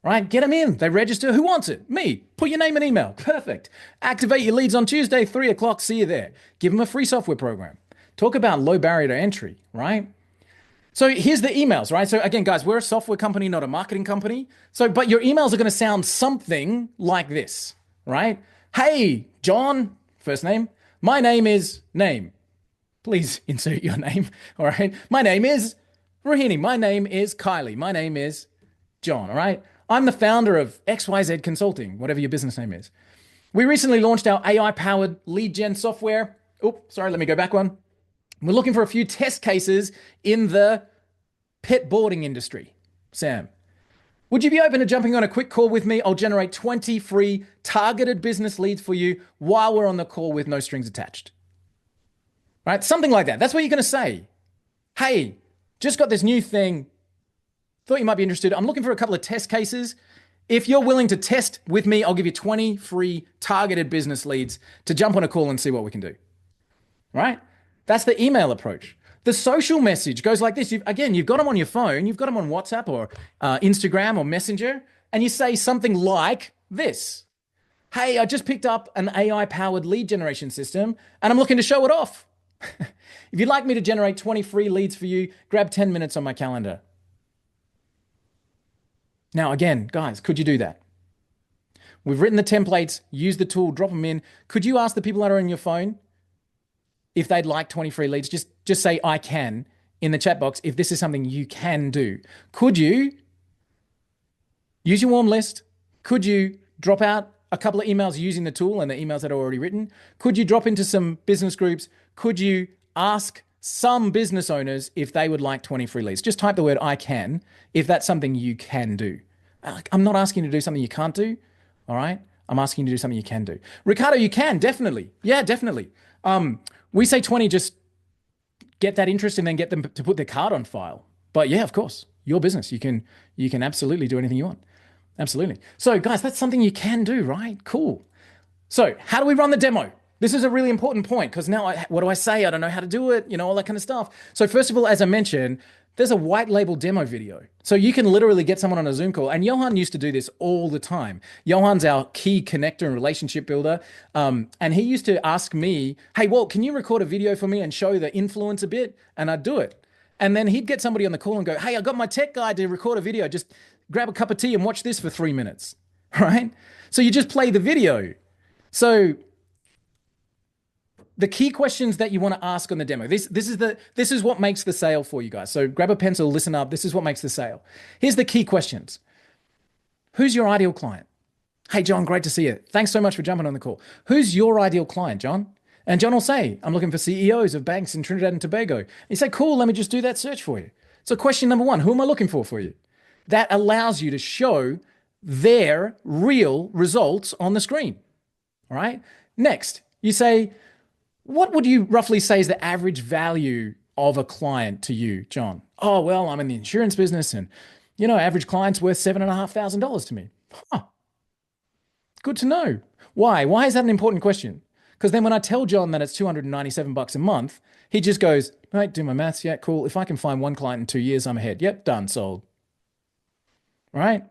right? Get them in. They register. Who wants it? Me. Put your name and email. Perfect. Activate your leads on Tuesday, 3 o'clock. See you there. Give them a free software program. Talk about low barrier to entry, right? So here's the emails, right? So again, guys, we're a software company, not a marketing company. But your emails are going to sound something like this, right? Hey, John, first name. My name is name. Please insert your name. All right. My name is Rohini. My name is Kylie. My name is John. All right. I'm the founder of XYZ Consulting, whatever your business name is. We recently launched our AI-powered lead gen software. Oh, sorry. Let me go back one. We're looking for a few test cases in the pet boarding industry. Sam. Would you be open to jumping on a quick call with me? I'll generate 20 free targeted business leads for you while we're on the call with no strings attached. Right? Something like that. That's what you're going to say. Hey, just got this new thing. Thought you might be interested. I'm looking for a couple of test cases. If you're willing to test with me, I'll give you 20 free targeted business leads to jump on a call and see what we can do. Right? That's the email approach. The social message goes like this. You've got them on your phone. You've got them on WhatsApp or Instagram or Messenger, and you say something like this. Hey, I just picked up an AI-powered lead generation system, and I'm looking to show it off. If you'd like me to generate 20 free leads for you, grab 10 minutes on my calendar. Now, again, guys, could you do that? We've written the templates, use the tool, drop them in. Could you ask the people that are on your phone if they'd like 20 free leads? Just say, I can, in the chat box, if this is something you can do. Could you use your warm list? Could you drop out a couple of emails using the tool and the emails that are already written? Could you drop into some business groups? Could you ask some business owners if they would like 20 free leads? Just type the word I can if that's something you can do. I'm not asking you to do something you can't do, all right? I'm asking you to do something you can do. Ricardo, you can, definitely. Yeah, definitely. We say 20, just get that interest and then get them to put their card on file. But yeah, of course, your business. You can absolutely do anything you want. Absolutely. So guys, that's something you can do, right? Cool. So how do we run the demo? This is a really important point because now what do I say? I don't know how to do it, all that kind of stuff. So first of all, as I mentioned, there's a white label demo video. So you can literally get someone on a Zoom call. And Johan used to do this all the time. Johan's our key connector and relationship builder. And he used to ask me, hey, Walt, can you record a video for me and show the influence a bit? And I'd do it. And then he'd get somebody on the call and go, hey, I got my tech guy to record a video. Just grab a cup of tea and watch this for 3 minutes, right? So you just play the video. So the key questions that you want to ask on the demo. This is what makes the sale for you guys. So grab a pencil, listen up. This is what makes the sale. Here's the key questions. Who's your ideal client? Hey, John, great to see you. Thanks so much for jumping on the call. Who's your ideal client, John? And John will say, I'm looking for CEOs of banks in Trinidad and Tobago. And you say, cool, let me just do that search for you. So question number one, who am I looking for you? That allows you to show their real results on the screen. All right. Next, you say, what would you roughly say is the average value of a client to you, John? Oh, well, I'm in the insurance business and, average client's worth $7,500 to me. Huh. Good to know. Why? Why is that an important question? Because then when I tell John that it's 297 bucks a month, he just goes, right, do my maths. Yeah, cool. If I can find one client in 2 years, I'm ahead. Yep, done, sold. Right?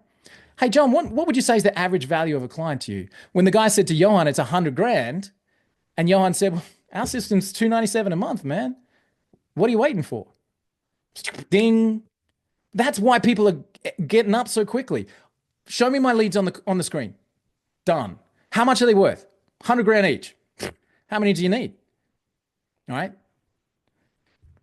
Hey, John, what would you say is the average value of a client to you? When the guy said to Johan, it's 100 grand, and Johan said, well, our system's 297 a month, man. What are you waiting for? Ding. That's why people are getting up so quickly. Show me my leads on the screen. Done. How much are they worth? 100 grand each. How many do you need? All right.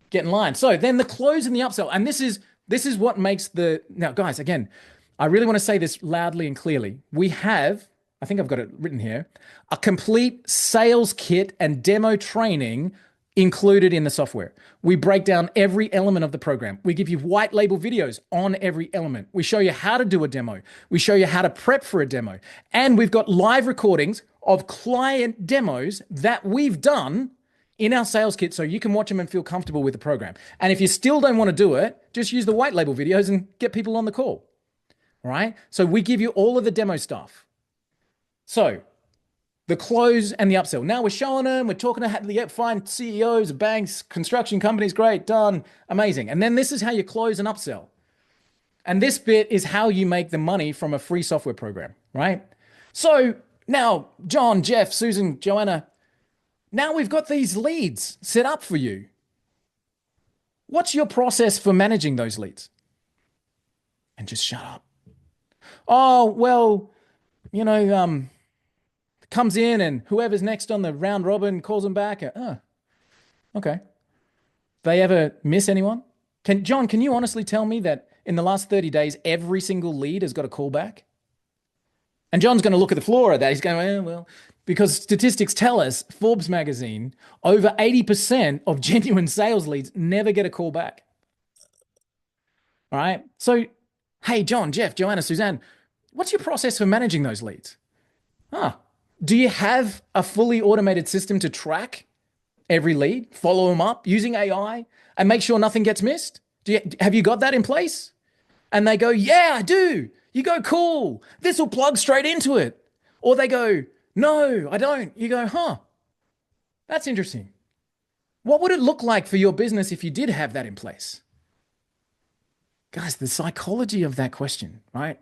Get in line. So then the close and the upsell. And this is what makes now, guys, again, I really want to say this loudly and clearly. We have, I think I've got it written here, a complete sales kit and demo training included in the software. We break down every element of the program. We give you white label videos on every element. We show you how to do a demo. We show you how to prep for a demo. And we've got live recordings of client demos that we've done in our sales kit so you can watch them and feel comfortable with the program. And if you still don't want to do it, just use the white label videos and get people on the call. All right? So we give you all of the demo stuff. So the close and the upsell. Now we're showing them, we're talking to find CEOs of banks, construction companies, great, done, amazing. And then this is how you close and upsell. And this bit is how you make the money from a free software program, right? So now, John, Jeff, Susan, Joanna, now we've got these leads set up for you. What's your process for managing those leads? And just shut up. Oh, well, comes in and whoever's next on the round robin calls them back. Oh, okay. They ever miss anyone? John, can you honestly tell me that in the last 30 days, every single lead has got a call back? And John's going to look at the floor of that. He's going, well, because statistics tell us, Forbes magazine, over 80% of genuine sales leads never get a call back. All right. So, hey, John, Jeff, Joanna, Suzanne, what's your process for managing those leads? Do you have a fully automated system to track every lead, follow them up using AI and make sure nothing gets missed? Have you got that in place? And they go, yeah, I do. You go, cool. This will plug straight into it. Or they go, no, I don't. You go, that's interesting. What would it look like for your business if you did have that in place? Guys, the psychology of that question, right?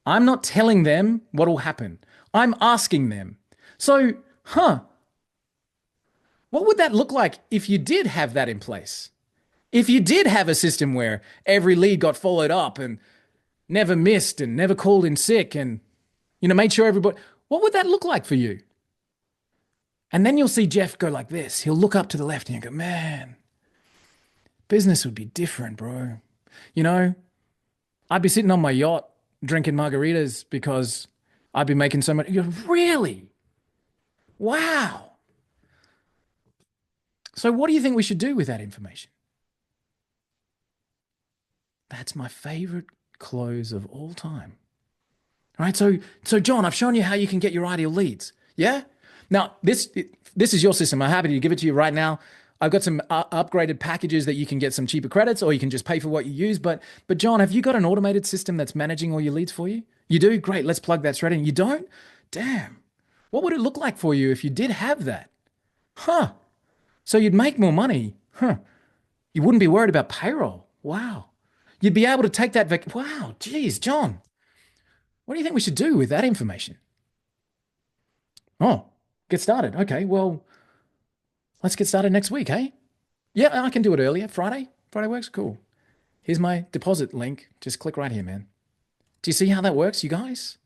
I'm not telling them what will happen. I'm asking them. So, what would that look like if you did have that in place? If you did have a system where every lead got followed up and never missed and never called in sick and, made sure everybody, what would that look like for you? And then you'll see Jeff go like this. He'll look up to the left and he'll go, man, business would be different, bro. I'd be sitting on my yacht drinking margaritas because I'd be making so much. You go, really? Wow. So what do you think we should do with that information? That's my favorite close of all time. All right, so John, I've shown you how you can get your ideal leads. Yeah? Now, this is your system. I'm happy to give it to you right now. I've got some upgraded packages that you can get some cheaper credits or you can just pay for what you use. But John, have you got an automated system that's managing all your leads for you? You do? Great. Let's plug that straight in. You don't? Damn. What would it look like for you if you did have that? So you'd make more money. You wouldn't be worried about payroll. Wow. You'd be able to take that wow, geez, John. What do you think we should do with that information? Oh, get started. Okay, well, let's get started next week, hey? Yeah, I can do it earlier. Friday? Friday works? Cool. Here's my deposit link. Just click right here, man. Do you see how that works, you guys?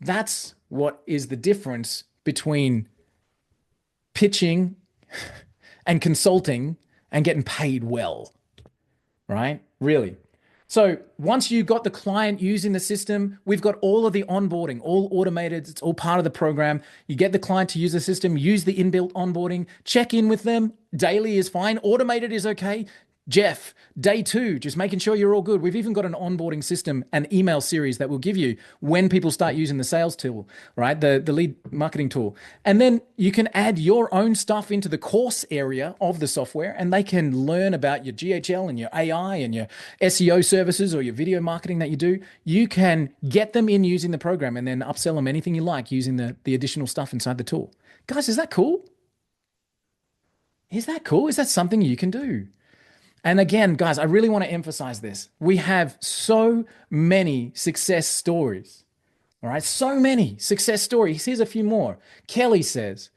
That's what is the difference between pitching and consulting and getting paid well, right? Really. So once you got the client using the system, we've got all of the onboarding, all automated. It's all part of the program. You get the client to use the system, use the inbuilt onboarding, check in with them. Daily is fine. Automated is okay. Jeff, day 2, just making sure you're all good. We've even got an onboarding system and email series that will give you when people start using the sales tool, right? The lead marketing tool. And then you can add your own stuff into the course area of the software and they can learn about your GHL and your AI and your SEO services or your video marketing that you do. You can get them in using the program and then upsell them anything you like using the additional stuff inside the tool. Guys, is that cool? Is that cool? Is that something you can do? And again, guys, I really want to emphasize this. We have so many success stories. All right, so many success stories. Here's a few more. Kelly says,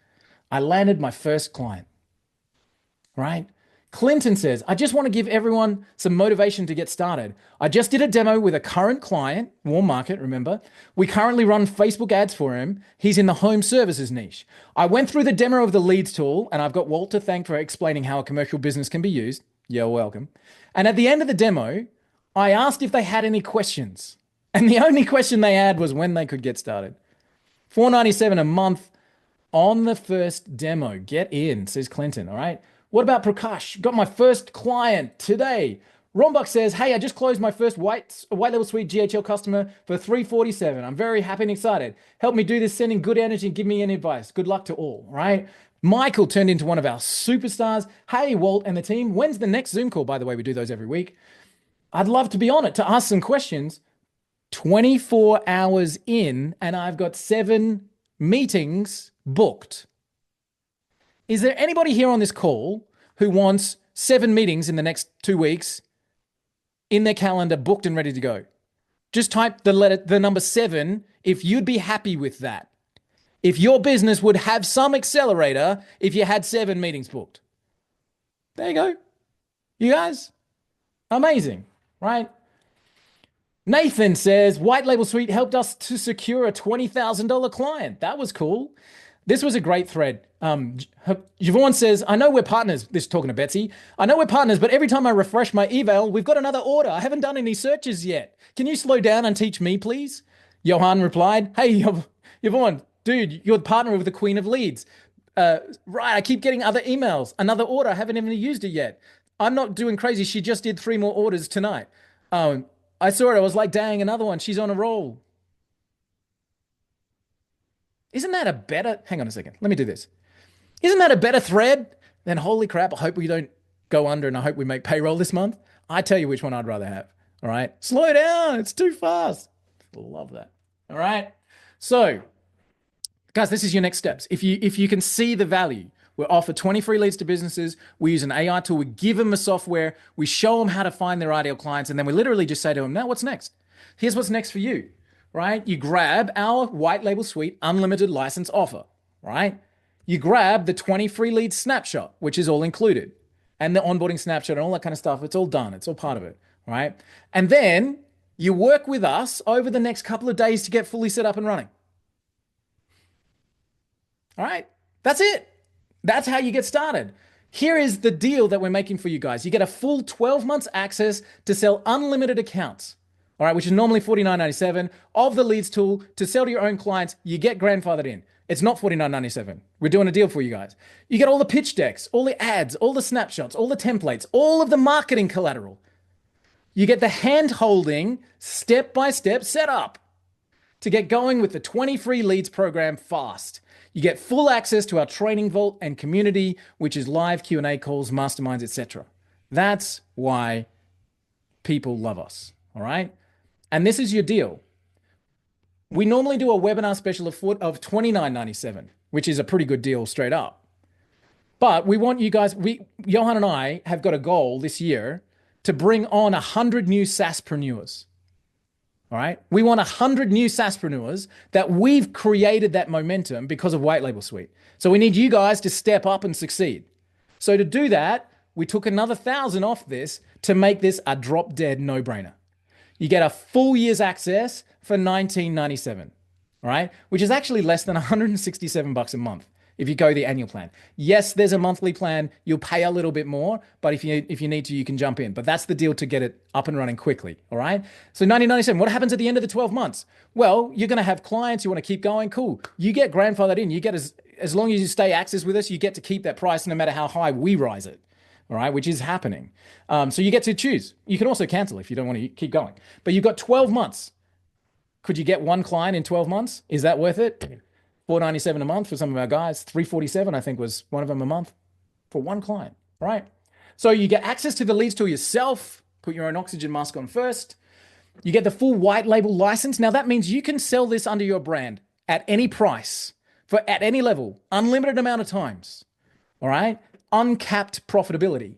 I landed my first client. Right? Clinton says, I just want to give everyone some motivation to get started. I just did a demo with a current client, warm market, remember? We currently run Facebook ads for him. He's in the home services niche. I went through the demo of the leads tool, and I've got Walt to thank for explaining how a commercial business can be used. You're welcome. And at the end of the demo, I asked if they had any questions. And the only question they had was when they could get started. $497 a month on the first demo. Get in, says Clinton. All right. What about Prakash? Got my first client today. Rombuck says, hey, I just closed my first white level suite GHL customer for $347. I'm very happy and excited. Help me do this, sending good energy and give me any advice. Good luck to all, right? Michael turned into one of our superstars. Hey, Walt and the team, when's the next Zoom call? By the way, we do those every week. I'd love to be on it to ask some questions. 24 hours in, and I've got 7 meetings booked. Is there anybody here on this call who wants 7 meetings in the next 2 weeks in their calendar, booked and ready to go? Just type the number 7 if you'd be happy with that. If your business would have some accelerator if you had 7 meetings booked. There you go. You guys, amazing, right? Nathan says, White Label Suite helped us to secure a $20,000 client. That was cool. This was a great thread. Yvonne says, I know we're partners. This is talking to Betsy. I know we're partners, but every time I refresh my eval, we've got another order. I haven't done any searches yet. Can you slow down and teach me, please? Johan replied, hey, Yvonne, dude, you're the partner with the Queen of Leads. Right, I keep getting other emails. Another order. I haven't even used it yet. I'm not doing crazy. She just did 3 more orders tonight. I saw it. I was like, dang, another one. She's on a roll. Isn't that a better, hang on a second, let me do this. Isn't that a better thread than, holy crap, I hope we don't go under and I hope we make payroll this month? I tell you which one I'd rather have, all right? Slow down, it's too fast. Love that, all right? So, guys, this is your next steps. If you can see the value, we offer 20 free leads to businesses. We use an AI tool. We give them a software. We show them how to find their ideal clients. And then we literally just say to them, now what's next? Here's what's next for you. Right? You grab our White Label Suite unlimited license offer, right? You grab the 20 free leads snapshot, which is all included, and the onboarding snapshot and all that kind of stuff. It's all done. It's all part of it, right? And then you work with us over the next couple of days to get fully set up and running. All right? That's it. That's how you get started. Here is the deal that we're making for you guys. You get a full 12 months access to sell unlimited accounts. All right, which is normally $49.97 of the leads tool to sell to your own clients. You get grandfathered in. It's not $49.97. We're doing a deal for you guys. You get all the pitch decks, all the ads, all the snapshots, all the templates, all of the marketing collateral. You get the hand-holding, step-by-step setup to get going with the 20 free leads program fast. You get full access to our training vault and community, which is live Q&A calls, masterminds, etc. That's why people love us, all right? And this is your deal. We normally do a webinar special of $29.97, which is a pretty good deal straight up. But we want you guys, Johan and I have got a goal this year to bring on 100 new SaaSpreneurs. All right? We want 100 new SaaSpreneurs that we've created that momentum because of White Label Suite. So we need you guys to step up and succeed. So to do that, we took another 1,000 off this to make this a drop dead no-brainer. You get a full year's access for $19.97, all right? Which is actually less than $167 a month if you go the annual plan. Yes, there's a monthly plan. You'll pay a little bit more, but if you need to, you can jump in. But that's the deal to get it up and running quickly, all right? So $19.97, what happens at the end of the 12 months? Well, you're going to have clients, you want to keep going, cool. You get grandfathered in. You get as long as you stay access with us, you get to keep that price no matter how high we rise it. All right, which is happening. So you get to choose. You can also cancel if you don't want to keep going. But you've got 12 months. Could you get one client in 12 months? Is that worth it? $497 a month for some of our guys. $347, I think, was one of them a month for one client. All right. So you get access to the leads tool yourself. Put your own oxygen mask on first. You get the full white label license. Now that means you can sell this under your brand at any price for at any level, unlimited amount of times. All right. Uncapped profitability.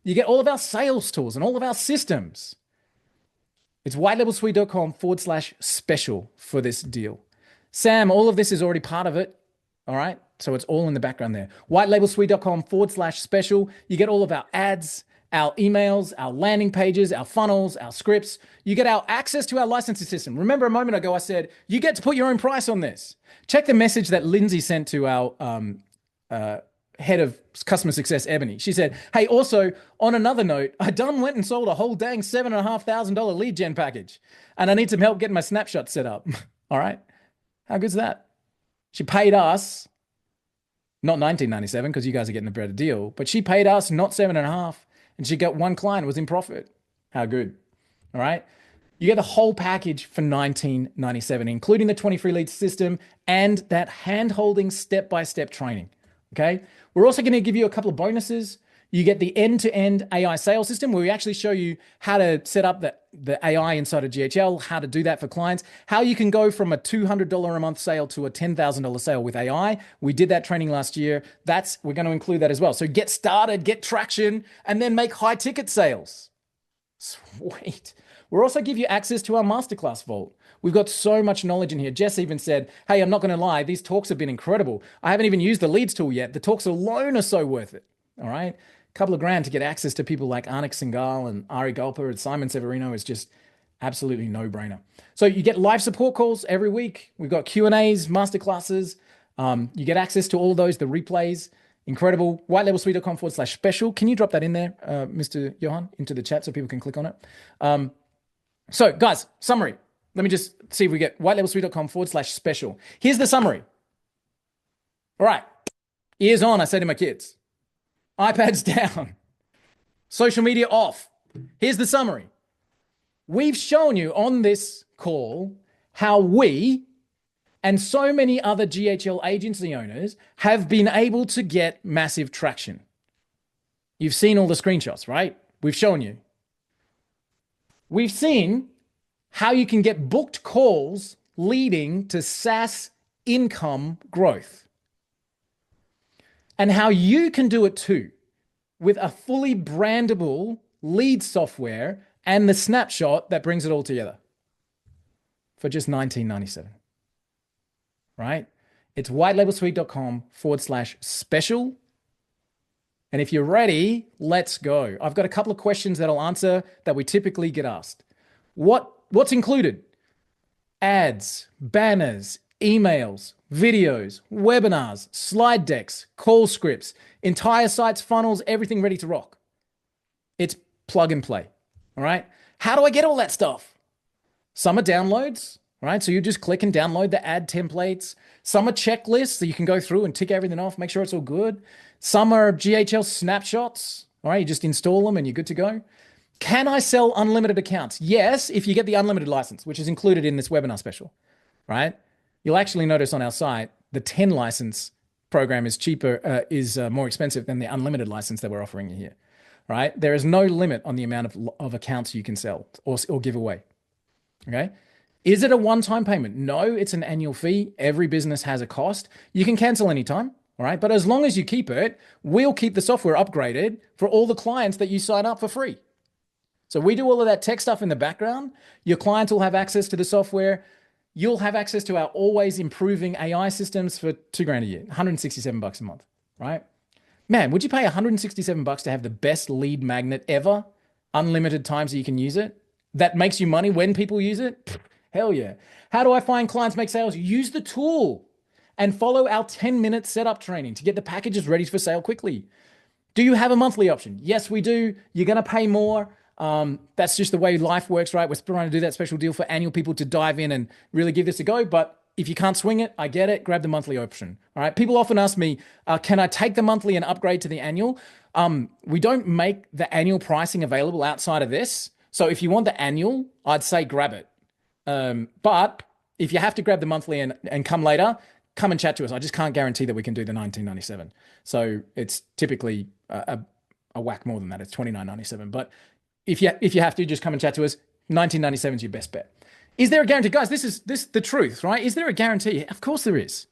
You get all of our sales tools and all of our systems. It's whitelabelsuite.com/special for this deal. Sam, all of this is already part of it. All right. So it's all in the background there. Whitelabelsuite.com/special. You get all of our ads, our emails, our landing pages, our funnels, our scripts. You get our access to our licensing system. Remember a moment ago, I said, you get to put your own price on this. Check the message that Lindsay sent to our head of customer success, Ebony. She said, hey, also on another note, I done went and sold a whole dang $7,500 lead gen package and I need some help getting my snapshot set up. All right. How good's that? She paid us not $19.97 because you guys are getting a better deal, but she paid us not 7.5 and she got one client was in profit. How good. All right. You get the whole package for $19.97, including the 20 free lead system and that hand-holding step-by-step training. Okay. We're also going to give you a couple of bonuses. You get the end-to-end AI sales system where we actually show you how to set up the AI inside of GHL, how to do that for clients, how you can go from a $200 a month sale to a $10,000 sale with AI. We did that training last year. We're going to include that as well. So get started, get traction, and then make high ticket sales. Sweet. We'll also give you access to our masterclass vault. We've got so much knowledge in here. Jess even said, hey, I'm not going to lie. These talks have been incredible. I haven't even used the leads tool yet. The talks alone are so worth it. All right. A couple of grand to get access to people like Anik Singhal and Ari Gulper and Simon Severino is just absolutely no brainer. So you get live support calls every week. We've got Q&As, masterclasses. You get access to all of those, the replays. Incredible. Whitelabelsuite.com/special. Can you drop that in there, Mr. Johan, into the chat so people can click on it? So guys, summary. Let me just see if we get whitelabelsuite.com/special. Here's the summary. All right. Ears on, I say to my kids. iPads down. Social media off. Here's the summary. We've shown you on this call how we and so many other GHL agency owners have been able to get massive traction. You've seen all the screenshots, right? We've shown you. We've seen how you can get booked calls leading to SaaS income growth. And how you can do it too with a fully brandable lead software and the snapshot that brings it all together for just $19.97, right? It's whitelabelsuite.com/special. And if you're ready, let's go. I've got a couple of questions that I'll answer that we typically get asked. What's included? Ads, banners, emails, videos, webinars, slide decks, call scripts, entire sites, funnels, everything ready to rock. It's plug and play. All right. How do I get all that stuff? Some are downloads. All right. So you just click and download the ad templates. Some are checklists that you can go through and tick everything off, make sure it's all good. Some are GHL snapshots. All right. You just install them and you're good to go. Can I sell unlimited accounts? Yes, if you get the unlimited license, which is included in this webinar special, right? You'll actually notice on our site, the 10 license program is more expensive than the unlimited license that we're offering you here, right? There is no limit on the amount of accounts you can sell or give away, okay? Is it a one-time payment? No, it's an annual fee. Every business has a cost. You can cancel anytime, all right? But as long as you keep it, we'll keep the software upgraded for all the clients that you sign up for free. So we do all of that tech stuff in the background. Your clients will have access to the software. You'll have access to our always improving AI systems for $2,000 a year, $167 a month, right? Man, would you pay $167 to have the best lead magnet ever? Unlimited times that you can use it? That makes you money when people use it? Pfft, hell yeah. How do I find clients make sales? Use the tool and follow our 10-minute setup training to get the packages ready for sale quickly. Do you have a monthly option? Yes, we do. You're going to pay more. That's just the way life works, right? We're trying to do that special deal for annual people to dive in and really give this a go. But if you can't swing it, I get it. Grab the monthly option. All right. People often ask me, can I take the monthly and upgrade to the annual? We don't make the annual pricing available outside of this. So if you want the annual, I'd say grab it. But if you have to grab the monthly and come later, come and chat to us. I just can't guarantee that we can do the $19.97. So it's typically a whack more than that. It's $29.97. But if you have to, just come and chat to us. $19.97 is your best bet. Is there a guarantee? Guys, this is the truth, right? Is there a guarantee? Of course there is.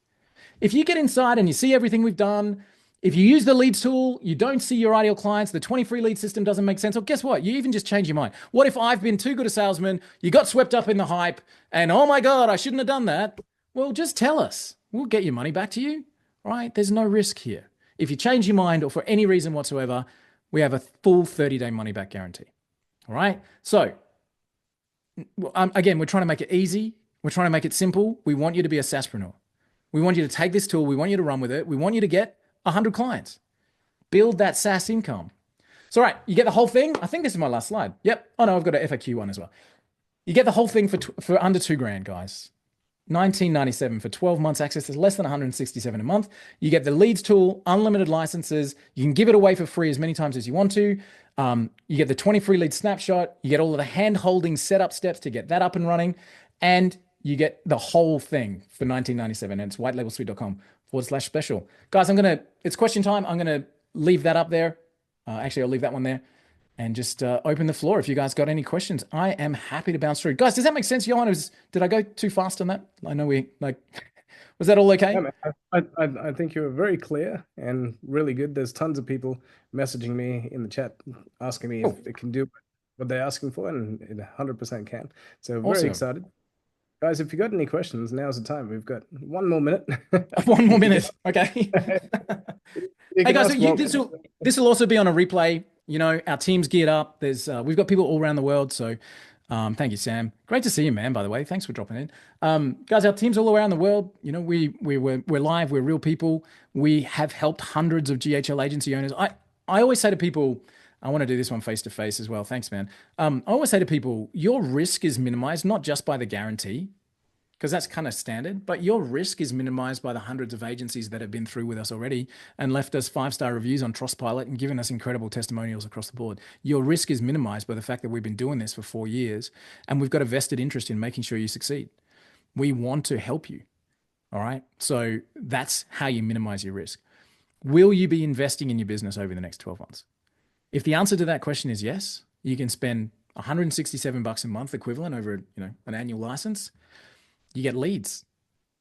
If you get inside and you see everything we've done, if you use the leads tool, you don't see your ideal clients, the 20 free lead system doesn't make sense. Or guess what? You even just change your mind. What if I've been too good a salesman? You got swept up in the hype and oh my God, I shouldn't have done that. Well, just tell us. We'll get your money back to you. Right? There's no risk here. If you change your mind or for any reason whatsoever, we have a full 30-day money back guarantee. All right. So again, we're trying to make it easy. We're trying to make it simple. We want you to be a SaaSpreneur. We want you to take this tool. We want you to run with it. We want you to get 100 clients. Build that SaaS income. So, all right, you get the whole thing. I think this is my last slide. Yep. Oh no, I've got an FAQ one as well. You get the whole thing for under $2,000, guys. $19.97 for 12 months access to less than $167 a month. You get the leads tool, unlimited licenses. You can give it away for free as many times as you want to. You get the 20 free lead snapshot. You get all of the hand-holding setup steps to get that up and running. And you get the whole thing for $19.97. And it's whitelabelsuite.com/special. Guys, it's question time. I'm going to leave that up there. Actually, I'll leave that one there and just open the floor. If you guys got any questions, I am happy to bounce through. Guys, does that make sense, Johan? Did I go too fast on that? I know was that all okay? Yeah, man, I think you were very clear and really good. There's tons of people messaging me in the chat asking me if it can do what they're asking for, and it 100% can. So very Awesome. excited. Guys, if you got any questions, now's the time. We've got 1 more minute. 1 more minute. Okay. Hey guys, this will also be on a replay. You know, our team's geared up. We've got people all around the world. So thank you, Sam. Great to see you, man, by the way. Thanks for dropping in. Guys, our team's all around the world. You know, we're live, we're real people. We have helped hundreds of GHL agency owners. I always say to people, I want to do this one face to face as well. Thanks, man. I always say to people, your risk is minimized, not just by the guarantee, because that's kind of standard, but your risk is minimized by the hundreds of agencies that have been through with us already and left us 5-star reviews on Trustpilot and given us incredible testimonials across the board. Your risk is minimized by the fact that we've been doing this for 4 years and we've got a vested interest in making sure you succeed. We want to help you. All right. So that's how you minimize your risk. Will you be investing in your business over the next 12 months? If the answer to that question is yes, you can spend $167 a month equivalent over, an annual license. You get leads.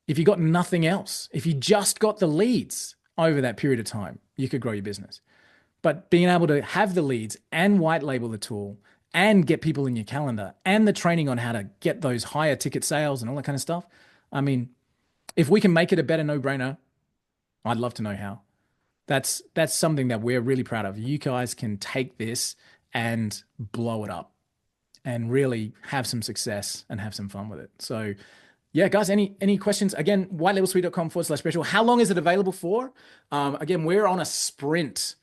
If you got nothing else, if you just got the leads over that period of time, you could grow your business. But being able to have the leads and white label the tool and get people in your calendar and the training on how to get those higher ticket sales and all that kind of stuff. I mean, if we can make it a better no-brainer, I'd love to know how. That's something that we're really proud of. You guys can take this and blow it up and really have some success and have some fun with it. So yeah, guys, any questions? Again, whitelabelsuite.com/special. How long is it available for? Again, we're on a sprint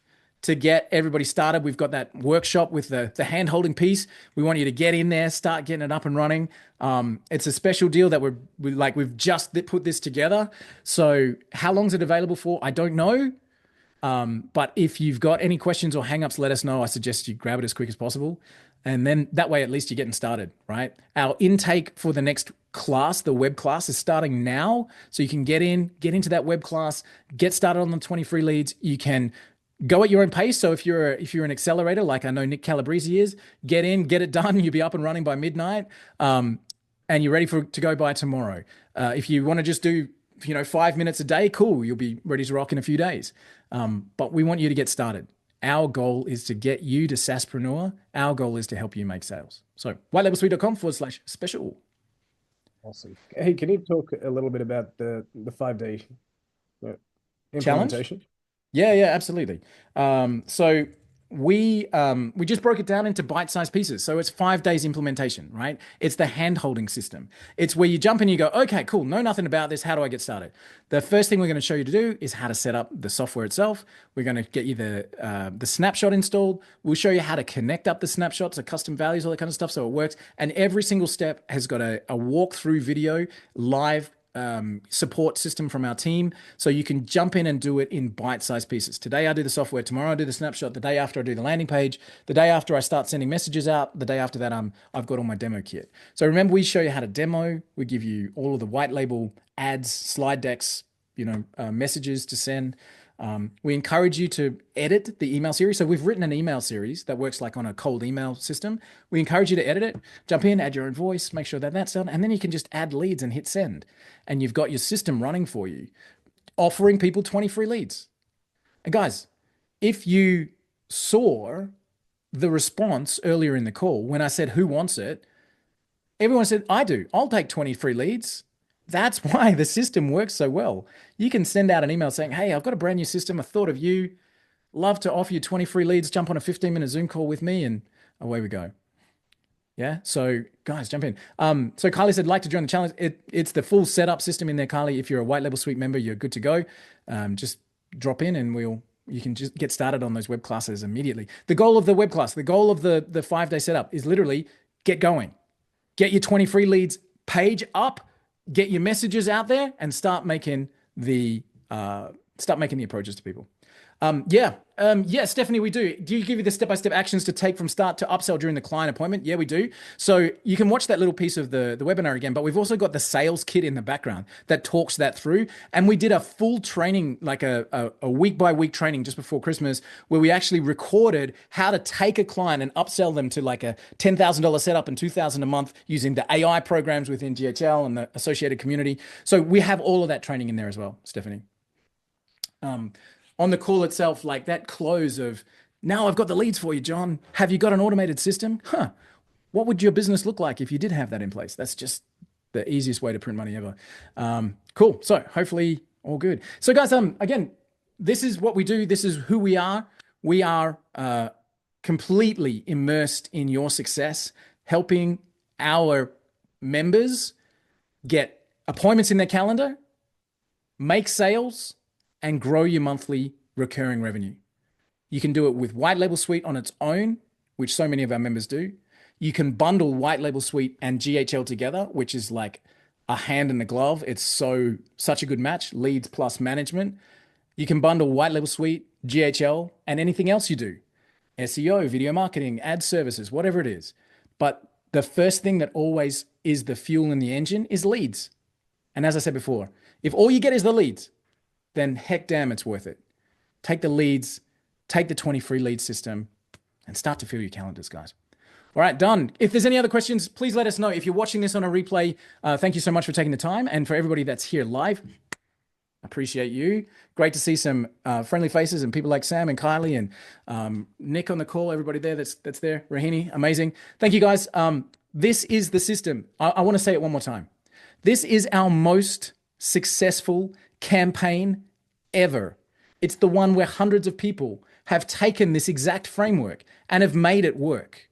to get everybody started. We've got that workshop with the hand-holding piece. We want you to get in there, start getting it up and running. It's a special deal that we've just put this together. So how long is it available for? I don't know. But if you've got any questions or hangups, let us know. I suggest you grab it as quick as possible. And then that way, at least you're getting started, right? Our intake for the next class, the web class, is starting now. So you can get into that web class, get started on the 20 free leads. You can go at your own pace. So if you're an accelerator, like I know Nick Calabrese is, get in, get it done. You'll be up and running by midnight. And you're ready to go by tomorrow. If you want to just do 5 minutes a day, cool. You'll be ready to rock in a few days. But we want you to get started. Our goal is to get you to SaaSpreneur. Our goal is to help you make sales. So whitelabelsuite.com/special. Awesome. Hey, can you talk a little bit about the 5-day implementation? Challenge? Yeah, absolutely. So we just broke it down into bite-sized pieces. So it's 5 days implementation, right? It's the hand-holding system. It's where you jump in and you go, okay, cool, know nothing about this. How do I get started? The first thing we're going to show you to do is how to set up the software itself. We're going to get you the snapshot installed. We'll show you how to connect up the snapshots, the custom values, all that kind of stuff so it works. And every single step has got a walkthrough video, live support system from our team, so you can jump in and do it in bite-sized pieces. Today I do the software, tomorrow I do the snapshot, the day after I do the landing page, the day after I start sending messages out, the day after that I've got all my demo kit. So remember, we show you how to demo, we give you all of the white label ads, slide decks, messages to send. We encourage you to edit the email series. So we've written an email series that works like on a cold email system. We encourage you to edit it, jump in, add your own voice, make sure that that's done, and then you can just add leads and hit send. And you've got your system running for you. offering people 20 free leads. And guys, if you saw the response earlier in the call when I said, who wants it? Everyone said, I do. I'll take 20 free leads. That's why the system works so well. You can send out an email saying, hey, I've got a brand new system. I thought of you. Love to offer you 20 free leads. Jump on a 15-minute Zoom call with me, and away we go. Yeah. So guys, jump in. So Kylie said, like to join the challenge. It's the full setup system in there, Kylie. If you're a White Label Suite member, you're good to go. Just drop in and you can just get started on those web classes immediately. The goal of the web class, the goal of the 5-day setup is literally get going, get your 20 free leads page up, get your messages out there, and start making the approaches to people. Yeah, Stephanie, we do. Do you give you the step-by-step actions to take from start to upsell during the client appointment? Yeah, we do. So you can watch that little piece of the webinar again, but we've also got the sales kit in the background that talks that through. And we did a full training, like a week-by-week training just before Christmas, where we actually recorded how to take a client and upsell them to like a $10,000 setup and $2,000 a month using the AI programs within GHL and the associated community. So we have all of that training in there as well, Stephanie. On the call itself, like that close of, now I've got the leads for you, John. Have you got an automated system? What would your business look like if you did have that in place? That's just the easiest way to print money ever. Cool. So hopefully all good. So guys, again, this is what we do. This is who we are. We are completely immersed in your success, helping our members get appointments in their calendar, make sales, and grow your monthly recurring revenue. You can do it with White Label Suite on its own, which so many of our members do. You can bundle White Label Suite and GHL together, which is like a hand in the glove. It's such a good match, leads plus management. You can bundle White Label Suite, GHL, and anything else you do. SEO, video marketing, ad services, whatever it is. But the first thing that always is the fuel in the engine is leads. And as I said before, if all you get is the leads, then heck damn, it's worth it. Take the leads, take the 20 free lead system, and start to fill your calendars, guys. All right, done. If there's any other questions, please let us know. If you're watching this on a replay, thank you so much for taking the time. And for everybody that's here live, appreciate you. Great to see some friendly faces and people like Sam and Kylie and Nick on the call, everybody there that's there. Rahini, amazing. Thank you, guys. This is the system. I want to say it one more time. This is our most successful campaign ever. It's the one where hundreds of people have taken this exact framework and have made it work.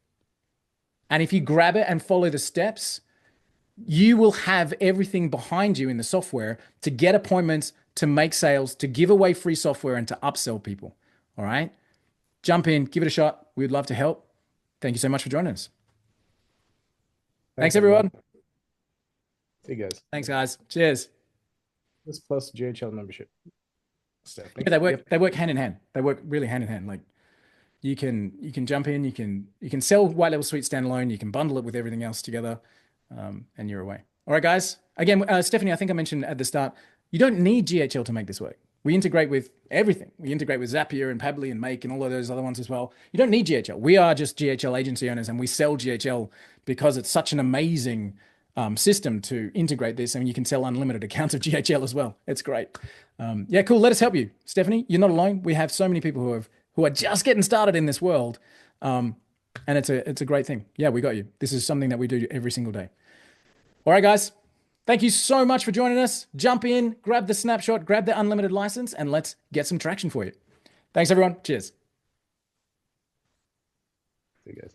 And if you grab it and follow the steps, you will have everything behind you in the software to get appointments, to make sales, to give away free software, and to upsell people. All right? Jump in, give it a shot. We would love to help. Thank you so much for joining us. Thanks everyone. See you guys. Thanks, guys. Cheers. This plus GHL membership. Yeah, they work hand in hand. They work really hand in hand. Like you can jump in, you can sell White Label Suite standalone, you can bundle it with everything else together, and you're away. All right, guys. Again, Stephanie, I think I mentioned at the start, you don't need GHL to make this work. We integrate with everything. We integrate with Zapier and Pabbly and Make and all of those other ones as well. You don't need GHL. We are just GHL agency owners, and we sell GHL because it's such an amazing system to integrate this, and you can sell unlimited accounts of GHL as well. It's great. Yeah, cool. Let us help you, Stephanie. You're not alone. We have so many people who are just getting started in this world, and it's a great thing. Yeah, we got you. This is something that we do every single day. All right, guys. Thank you so much for joining us. Jump in, grab the snapshot, grab the unlimited license, and let's get some traction for you. Thanks, everyone. Cheers. See you guys.